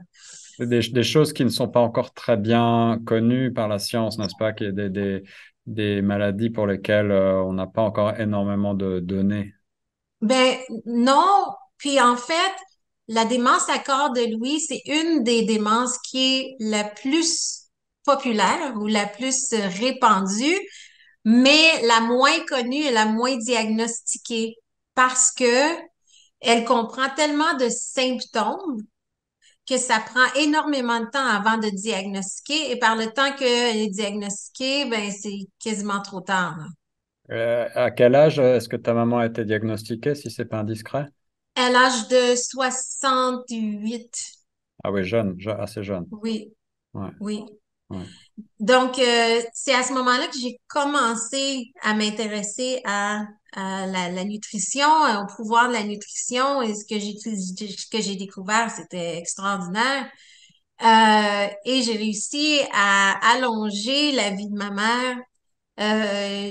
C'est des choses qui ne sont pas encore très bien connues par la science, n'est-ce pas? Qu'il y a des maladies pour lesquelles on n'a pas encore énormément de données. Ben non, puis en fait, la démence à corps de Louis, c'est une des démences qui est la plus populaire ou la plus répandue, mais la moins connue et la moins diagnostiquée parce que elle comprend tellement de symptômes que ça prend énormément de temps avant de diagnostiquer et par le temps qu'elle est diagnostiquée, ben c'est quasiment trop tard, là. À quel âge est-ce que ta maman a été diagnostiquée, si c'est pas indiscret? À l'âge de 68, Ah oui, jeune, assez jeune. oui, Ouais, oui. ouais. Donc, c'est à ce moment-là que j'ai commencé à m'intéresser à la nutrition, au pouvoir de la nutrition et ce que j'ai découvert, c'était extraordinaire. Et j'ai réussi à allonger la vie de ma mère.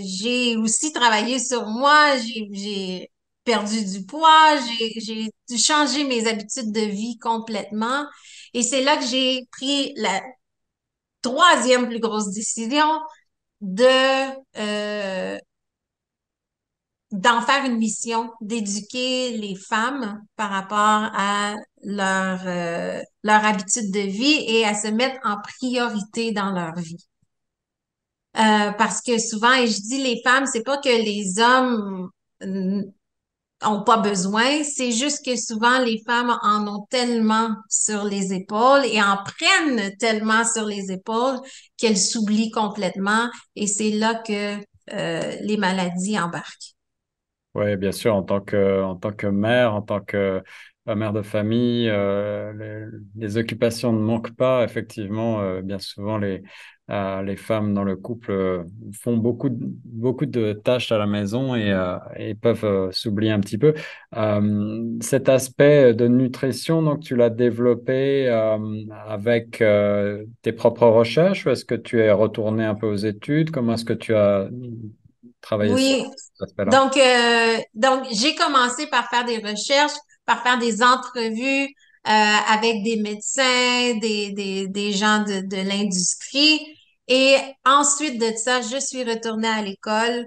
J'ai aussi travaillé sur moi, j'ai perdu du poids, j'ai dû changer mes habitudes de vie complètement. Et c'est là que j'ai pris la troisième plus grosse décision de d'en faire une mission, d'éduquer les femmes par rapport à leur habitude de vie et à se mettre en priorité dans leur vie. Parce que souvent, et je dis les femmes, c'est pas que les hommes ont pas besoin, c'est juste que souvent les femmes en ont tellement sur les épaules et en prennent tellement sur les épaules qu'elles s'oublient complètement et c'est là que les maladies embarquent. Oui, bien sûr, en tant que mère, en tant que mère de famille, les occupations ne manquent pas. Effectivement, bien souvent, les femmes dans le couple font beaucoup de tâches à la maison et peuvent s'oublier un petit peu. Cet aspect de nutrition, donc, tu l'as développé avec tes propres recherches ou est-ce que tu es retourné un peu aux études? Comment est-ce que tu as travaillé sur Oui, cet aspect-là? donc j'ai commencé par faire des recherches, par faire des entrevues avec des médecins, des gens de l'industrie. Et ensuite de ça, je suis retournée à l'école,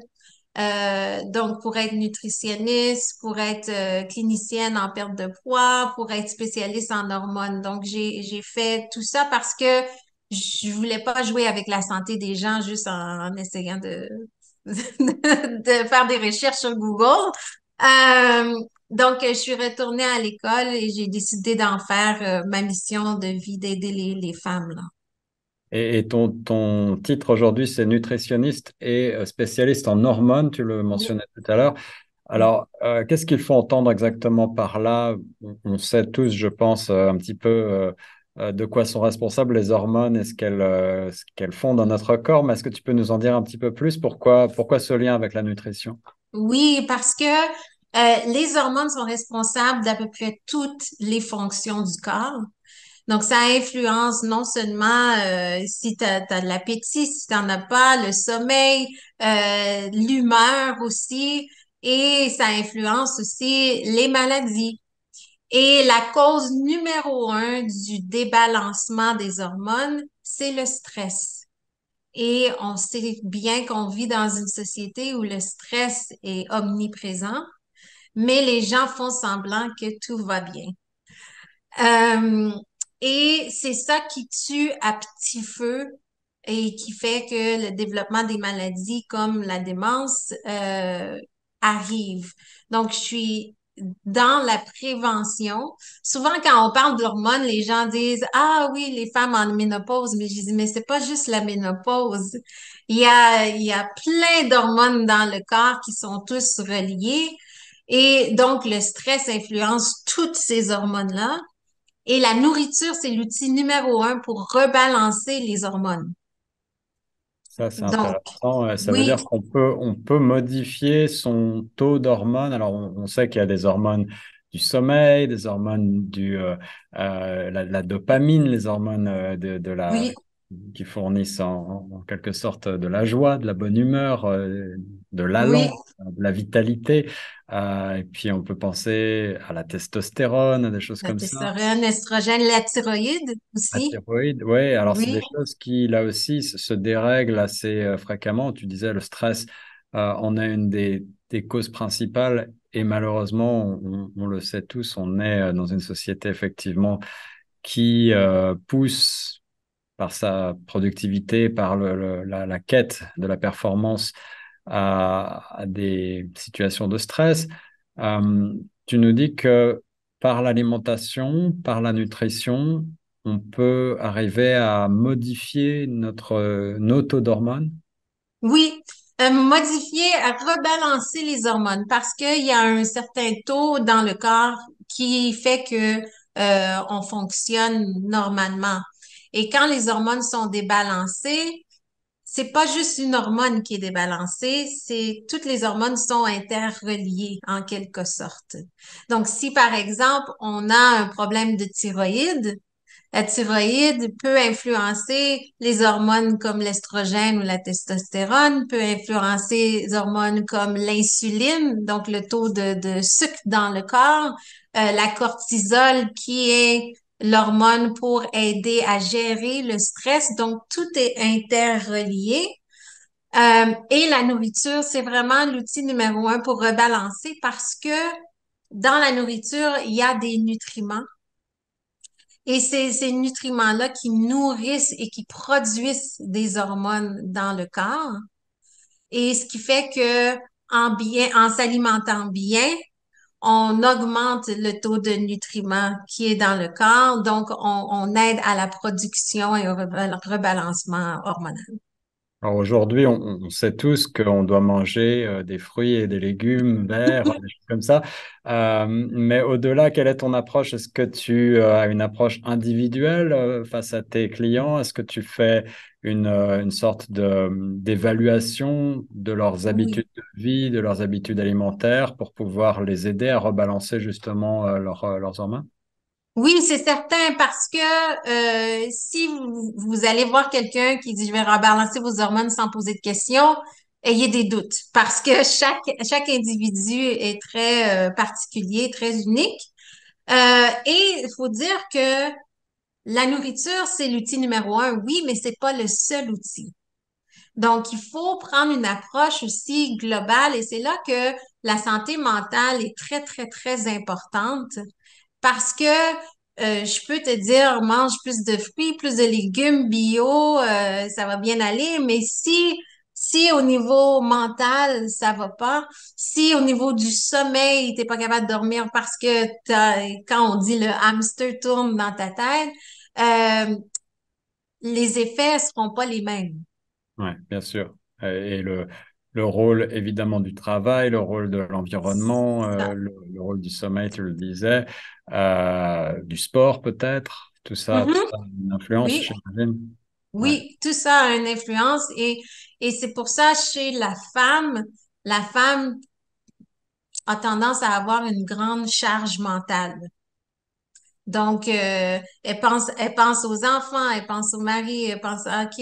donc pour être nutritionniste, pour être clinicienne en perte de poids, pour être spécialiste en hormones. Donc j'ai fait tout ça parce que je voulais pas jouer avec la santé des gens juste en essayant de faire des recherches sur Google. Donc, je suis retournée à l'école et j'ai décidé d'en faire ma mission de vie, d'aider les femmes, là. Et ton titre aujourd'hui, c'est nutritionniste et spécialiste en hormones, tu le Oui, mentionnais tout à l'heure. oui. Alors, qu'est-ce qu'il faut entendre exactement par là? On sait tous, je pense, un petit peu de quoi sont responsables les hormones et ce qu'elles font dans notre corps, mais est-ce que tu peux nous en dire un petit peu plus? Pourquoi ce lien avec la nutrition? Oui, parce que les hormones sont responsables d'à peu près toutes les fonctions du corps. Donc, ça influence non seulement si tu as, de l'appétit, si tu n'en as pas, le sommeil, l'humeur aussi, et ça influence aussi les maladies. Et la cause numéro un du débalancement des hormones, c'est le stress. Et on sait bien qu'on vit dans une société où le stress est omniprésent, mais les gens font semblant que tout va bien. Euh, et c'est ça qui tue à petit feu et qui fait que le développement des maladies comme la démence arrive. Donc, je suis dans la prévention. Souvent, quand on parle d'hormones, les gens disent, ah oui, les femmes en ménopause, mais je dis, mais c'est pas juste la ménopause. Il y a plein d'hormones dans le corps qui sont tous reliés. Et donc, le stress influence toutes ces hormones-là. Et la nourriture, c'est l'outil numéro un pour rebalancer les hormones. Ça, c'est Donc, intéressant. Ça veut oui, dire qu'on peut modifier son taux d'hormones. Alors, on sait qu'il y a des hormones du sommeil, des hormones la dopamine, les hormones oui, qui fournissent en quelque sorte de la joie, de la bonne humeur, de oui, l'allant, de la vitalité. Et puis, on peut penser à la testostérone, à des choses la comme ça. testostérone, l'estrogène, la thyroïde La aussi. thyroïde, oui, alors c'est Oui, des choses qui, là aussi, se dérèglent assez fréquemment. Tu disais, le stress en est une des causes principales et malheureusement, on le sait tous, on est dans une société effectivement qui pousse par sa productivité, par la quête de la performance à des situations de stress. Euh, Tu nous dis que par l'alimentation, par la nutrition, on peut arriver à modifier nos taux d'hormones. oui. Modifier, à rebalancer les hormones parce qu'il y a un certain taux dans le corps qui fait que on fonctionne normalement. Et quand les hormones sont débalancées, c'est pas juste une hormone qui est débalancée, c'est toutes les hormones sont interreliées en quelque sorte. Donc, si par exemple on a un problème de thyroïde, la thyroïde peut influencer les hormones comme l'estrogène ou la testostérone, peut influencer les hormones comme l'insuline, donc le taux de sucre dans le corps, la cortisol qui est l'hormone pour aider à gérer le stress. Donc, tout est interrelié. Et la nourriture, c'est vraiment l'outil numéro un pour rebalancer parce que dans la nourriture, il y a des nutriments et c'est ces nutriments-là qui nourrissent et qui produisent des hormones dans le corps. Et ce qui fait que en s'alimentant bien, on augmente le taux de nutriments qui est dans le corps. Donc, on aide à la production et au rebalancement hormonal. Alors aujourd'hui, on sait tous qu'on doit manger des fruits et des légumes verts, des choses comme ça. Mais au-delà, quelle est ton approche? Est-ce que tu as une approche individuelle face à tes clients? Est-ce que tu fais une sorte d'évaluation de leurs Oui. habitudes de vie, de leurs habitudes alimentaires pour pouvoir les aider à rebalancer justement leurs hormones? Oui, c'est certain parce que si vous allez voir quelqu'un qui dit je vais rebalancer vos hormones sans poser de questions, ayez des doutes parce que chaque individu est très particulier, très unique. Et il faut dire que la nourriture, c'est l'outil numéro un, oui, mais c'est pas le seul outil. Donc, il faut prendre une approche aussi globale et c'est là que la santé mentale est très, très, très importante parce que je peux te dire, mange plus de fruits, plus de légumes bio, ça va bien aller, mais si au niveau mental, ça va pas, si au niveau du sommeil, t'es pas capable de dormir parce que quand on dit le hamster tourne dans ta tête, euh, les effets seront pas les mêmes. Oui, bien sûr. Et le rôle évidemment du travail, le rôle de l'environnement, Ça. le rôle du sommeil, tu le disais, du sport peut-être, tout Mhm. ça a une influence, Oui, j'imagine. Ouais. oui, tout ça a une influence et c'est pour ça chez la femme, a tendance à avoir une grande charge mentale. Donc, elle pense aux enfants, elle pense au mari, elle pense, OK,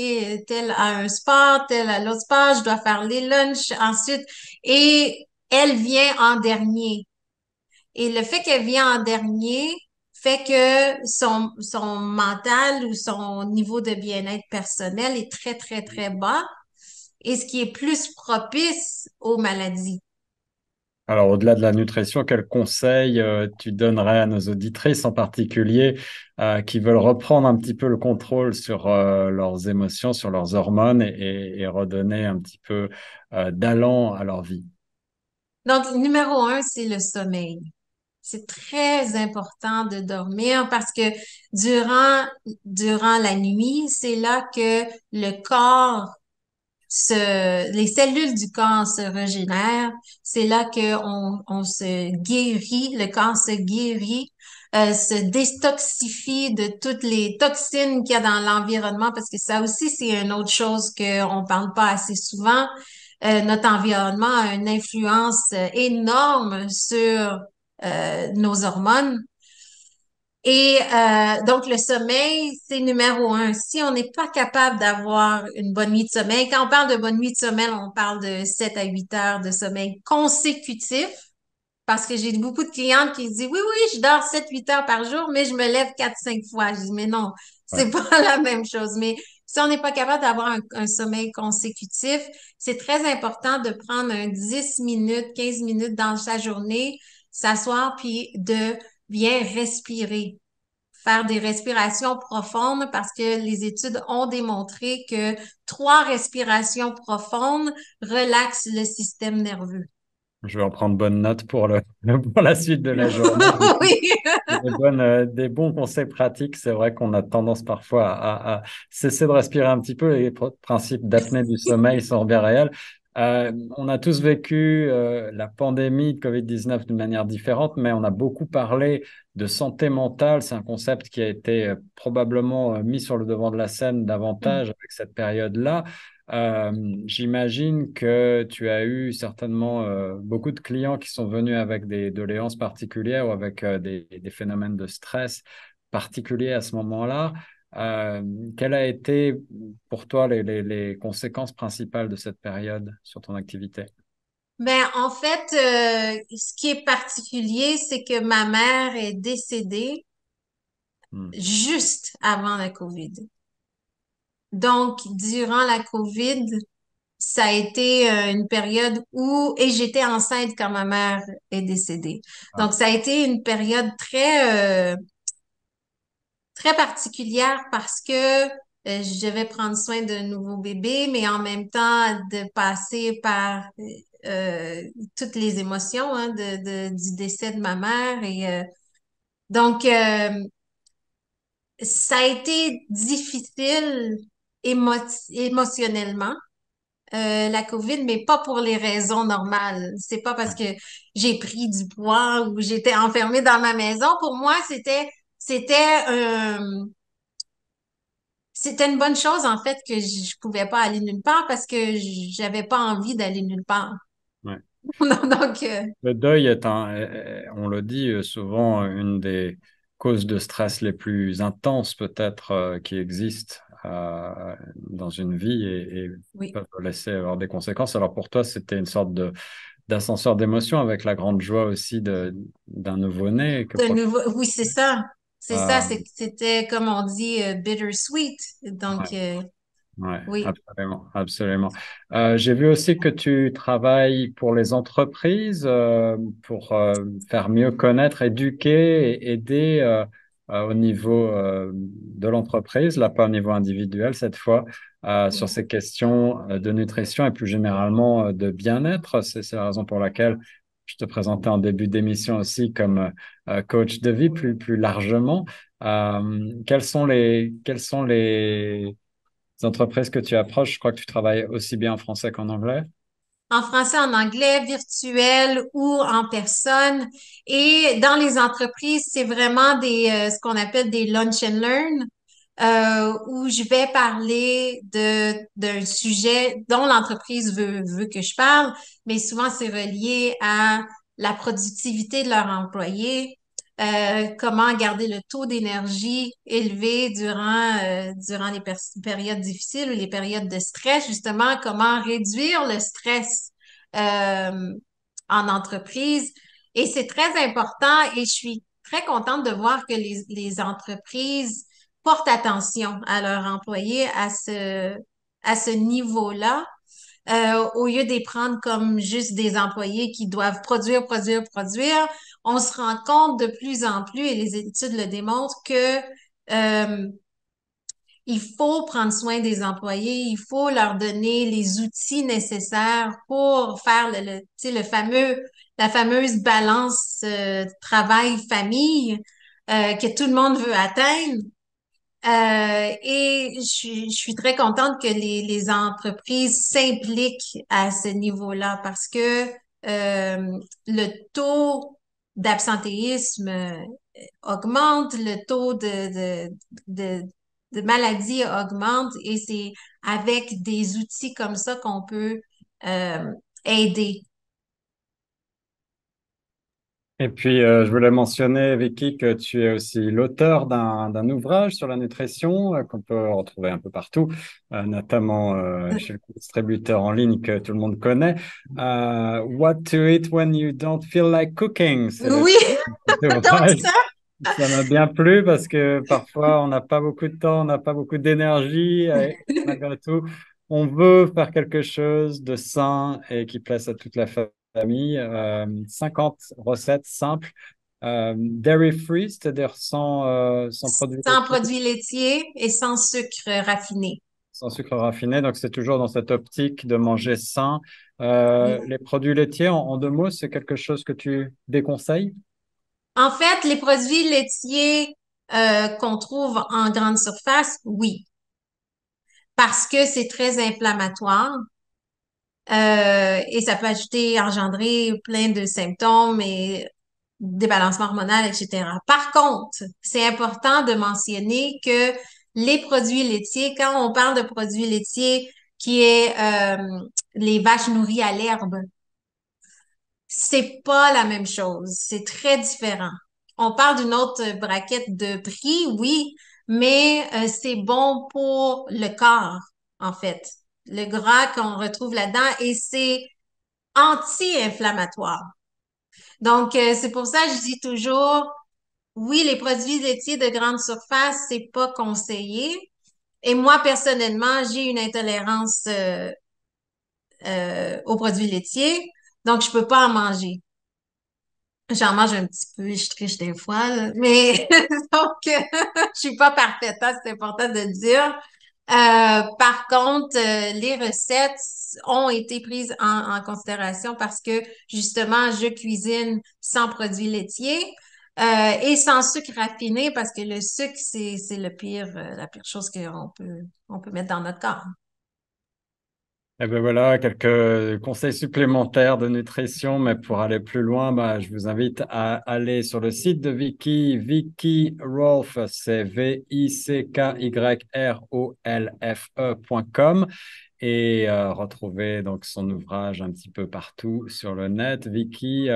tel a un sport, tel a l'autre sport, je dois faire les lunchs ensuite. Et elle vient en dernier. Et le fait qu'elle vient en dernier fait que son mental ou son niveau de bien-être personnel est très, très, très bas et ce qui est plus propice aux maladies. Alors, au-delà de la nutrition, quels conseils tu donnerais à nos auditrices en particulier qui veulent reprendre un petit peu le contrôle sur leurs émotions, sur leurs hormones et redonner un petit peu d'allant à leur vie? Donc, numéro un, c'est le sommeil. C'est très important de dormir parce que durant la nuit, c'est là que le corps les cellules du corps se régénèrent. C'est là que on se guérit, le corps se guérit, se détoxifie de toutes les toxines qu'il y a dans l'environnement parce que ça aussi, c'est une autre chose qu'on parle pas assez souvent. Notre environnement a une influence énorme sur nos hormones. Et donc, le sommeil, c'est numéro un. Si on n'est pas capable d'avoir une bonne nuit de sommeil, quand on parle de bonne nuit de sommeil, on parle de 7 à 8 heures de sommeil consécutif, parce que j'ai beaucoup de clientes qui disent, oui, oui, je dors 7 8 heures par jour, mais je me lève 4 5 fois. Je dis, mais non, Ouais. c'est pas la même chose. Mais si on n'est pas capable d'avoir un sommeil consécutif, c'est très important de prendre un 10 minutes, 15 minutes dans sa journée, s'asseoir, puis de bien respirer, faire des respirations profondes parce que les études ont démontré que 3 respirations profondes relaxent le système nerveux. Je vais en prendre bonne note pour pour la suite de la journée. Oui. Des bons conseils pratiques. C'est vrai qu'on a tendance parfois à cesser de respirer un petit peu. Les principes d'apnée du sommeil sont bien réels. On a tous vécu la pandémie de Covid-19 d'une manière différente, mais on a beaucoup parlé de santé mentale. C'est un concept qui a été probablement mis sur le devant de la scène davantage avec cette période-là. Euh, J'imagine que tu as eu certainement beaucoup de clients qui sont venus avec des doléances particulières ou avec des phénomènes de stress particuliers à ce moment-là. Euh, Quelles a été pour toi les conséquences principales de cette période sur ton activité? Ben, en fait, ce qui est particulier, c'est que ma mère est décédée Hmm. juste avant la COVID. Donc, durant la COVID, ça a été une période et j'étais enceinte quand ma mère est décédée. Ah, Donc, ça a été une période très particulière parce que je devais prendre soin d'un nouveau bébé, mais en même temps de passer par euh, toutes les émotions hein, du décès de ma mère. Et donc, ça a été difficile émotionnellement. La COVID, mais pas pour les raisons normales. C'est pas parce que j'ai pris du poids ou j'étais enfermée dans ma maison. Pour moi, c'était euh, c'était une bonne chose, en fait, que je pouvais pas aller nulle part parce que j'avais pas envie d'aller nulle part. ouais. Donc, Le deuil est on le dit souvent, une des causes de stress les plus intenses peut-être qui existent dans une vie et oui, peuvent laisser avoir des conséquences. Alors pour toi, c'était une sorte d'ascenseur d'émotion avec la grande joie aussi d'un nouveau-né que de nouveau, oui, c'est ça. C'est ça, euh, c'était, comme on dit, bittersweet. Donc, ouais, oui. absolument, absolument. J'ai vu aussi que tu travailles pour les entreprises pour faire mieux connaître, éduquer et aider au niveau de l'entreprise, là pas au niveau individuel cette fois, sur ces questions de nutrition et plus généralement de bien-être. C'est la raison pour laquelle je te présentais en début d'émission aussi comme coach de vie plus largement. Quels sont les entreprises que tu approches? Je crois que tu travailles aussi bien en français qu'en anglais. En français, en anglais, virtuel ou en personne. Et dans les entreprises, c'est vraiment ce qu'on appelle des lunch and learn, où je vais parler d'un sujet dont l'entreprise veut que je parle, mais souvent c'est relié à la productivité de leurs employés, comment garder le taux d'énergie élevé durant les périodes difficiles ou les périodes de stress, justement, comment réduire le stress euh, en entreprise. Et c'est très important et je suis très contente de voir que les entreprises portent attention à leurs employés à ce niveau-là, au lieu de les prendre comme juste des employés qui doivent produire, produire, produire. On se rend compte de plus en plus, et les études le démontrent, que euh, il faut prendre soin des employés, il faut leur donner les outils nécessaires pour faire tu sais, la fameuse balance travail-famille que tout le monde veut atteindre. Et je suis très contente que les entreprises s'impliquent à ce niveau-là parce que le taux d'absentéisme augmente, le taux de, de maladie augmente et c'est avec des outils comme ça qu'on peut euh, aider. Et puis, je voulais mentionner, Vicky, que tu es aussi l'auteur d'un ouvrage sur la nutrition qu'on peut retrouver un peu partout, notamment chez le distributeur en ligne que tout le monde connaît. What to eat when you don't feel like cooking, c'est le Oui, cet donc ouvrage. ça, Ça m'a bien plu parce que parfois on n'a pas beaucoup de temps, on n'a pas beaucoup d'énergie et malgré tout, on veut faire quelque chose de sain et qui plaise à toute la famille. 50 recettes simples, dairy free, c'est-à-dire sans produits sans laitiers, produits laitiers et sans sucre raffiné. sans sucre raffiné. Donc c'est toujours dans cette optique de manger sain. Oui. Les produits laitiers, en 2 mots, c'est quelque chose que tu déconseilles? En fait, les produits laitiers qu'on trouve en grande surface, oui, parce que c'est très inflammatoire et ça peut engendrer plein de symptômes et débalancement hormonal, etc. Par contre, c'est important de mentionner que les produits laitiers, quand on parle de produits laitiers qui est les vaches nourries à l'herbe, c'est pas la même chose. C'est très différent. On parle d'une autre braquette de prix, oui, mais c'est bon pour le corps, en fait. Le gras qu'on retrouve là-dedans et c'est anti-inflammatoire. Donc, c'est pour ça que je dis toujours, oui, les produits laitiers de grande surface, c'est pas conseillé. Et moi, personnellement, j'ai une intolérance aux produits laitiers, donc je peux pas en manger. J'en mange un petit peu, je triche des fois, là. Mais donc, je suis pas parfaite, hein, c'est important de le dire. Par contre, les recettes ont été prises en considération parce que justement, je cuisine sans produits laitiers et sans sucre raffiné parce que le sucre, c'est la pire chose on peut mettre dans notre corps. Et ben voilà, quelques conseils supplémentaires de nutrition, mais pour aller plus loin, bah, je vous invite à aller sur le site de Vicky, Vicky Rolfe, c'est VICKYROLFE.com et retrouver donc son ouvrage un petit peu partout sur le net. Vicky,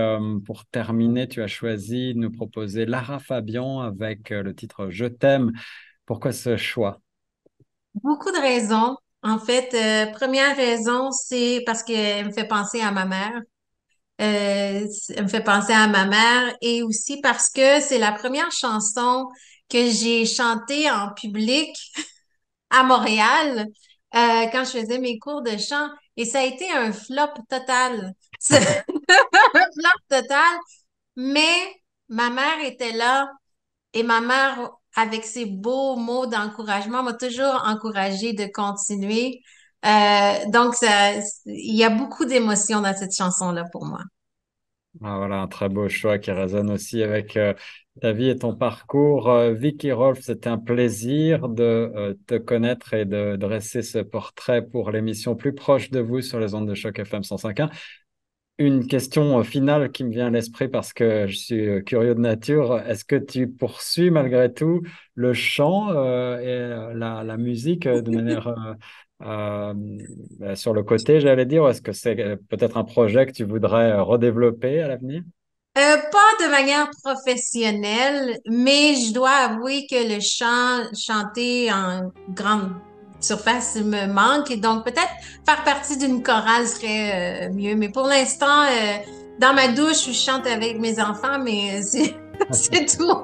pour terminer, tu as choisi de nous proposer Lara Fabian avec le titre Je t'aime. Pourquoi ce choix? Beaucoup de raisons. En fait, première raison, c'est parce qu'elle me fait penser à ma mère. Elle me fait penser à ma mère et aussi parce que c'est la première chanson que j'ai chantée en public à Montréal quand je faisais mes cours de chant et ça a été un flop total. Un flop total, mais ma mère était là et ma mère, avec ses beaux mots d'encouragement, m'a toujours encouragée de continuer. Donc, il y a beaucoup d'émotions dans cette chanson-là pour moi. Ah, voilà, un très beau choix qui résonne aussi avec ta vie et ton parcours. Vicky Rolf, c'était un plaisir de te connaître et de dresser ce portrait pour l'émission Plus proche de vous sur les ondes de Choc FM 105.1. Une question finale qui me vient à l'esprit parce que je suis curieux de nature. Est-ce que tu poursuis malgré tout le chant et la musique de manière euh, sur le côté, j'allais dire, ou est-ce que c'est peut-être un projet que tu voudrais redévelopper à l'avenir? Pas de manière professionnelle, mais je dois avouer que le chant, chanter en grande surface me manque. Et donc, peut-être faire partie d'une chorale serait mieux. Mais pour l'instant, dans ma douche, je chante avec mes enfants, mais c'est tout.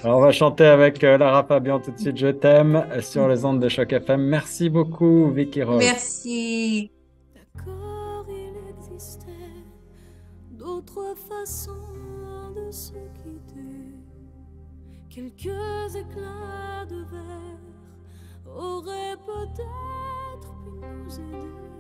Alors, on va chanter avec Lara Fabian tout de suite, Je t'aime, sur les ondes de Choc FM. Merci beaucoup, Vicky Rose. Merci. D'accord, il existait d'autres façons de se quitter. Quelques éclats de verre auraient peut-être pu nous aider.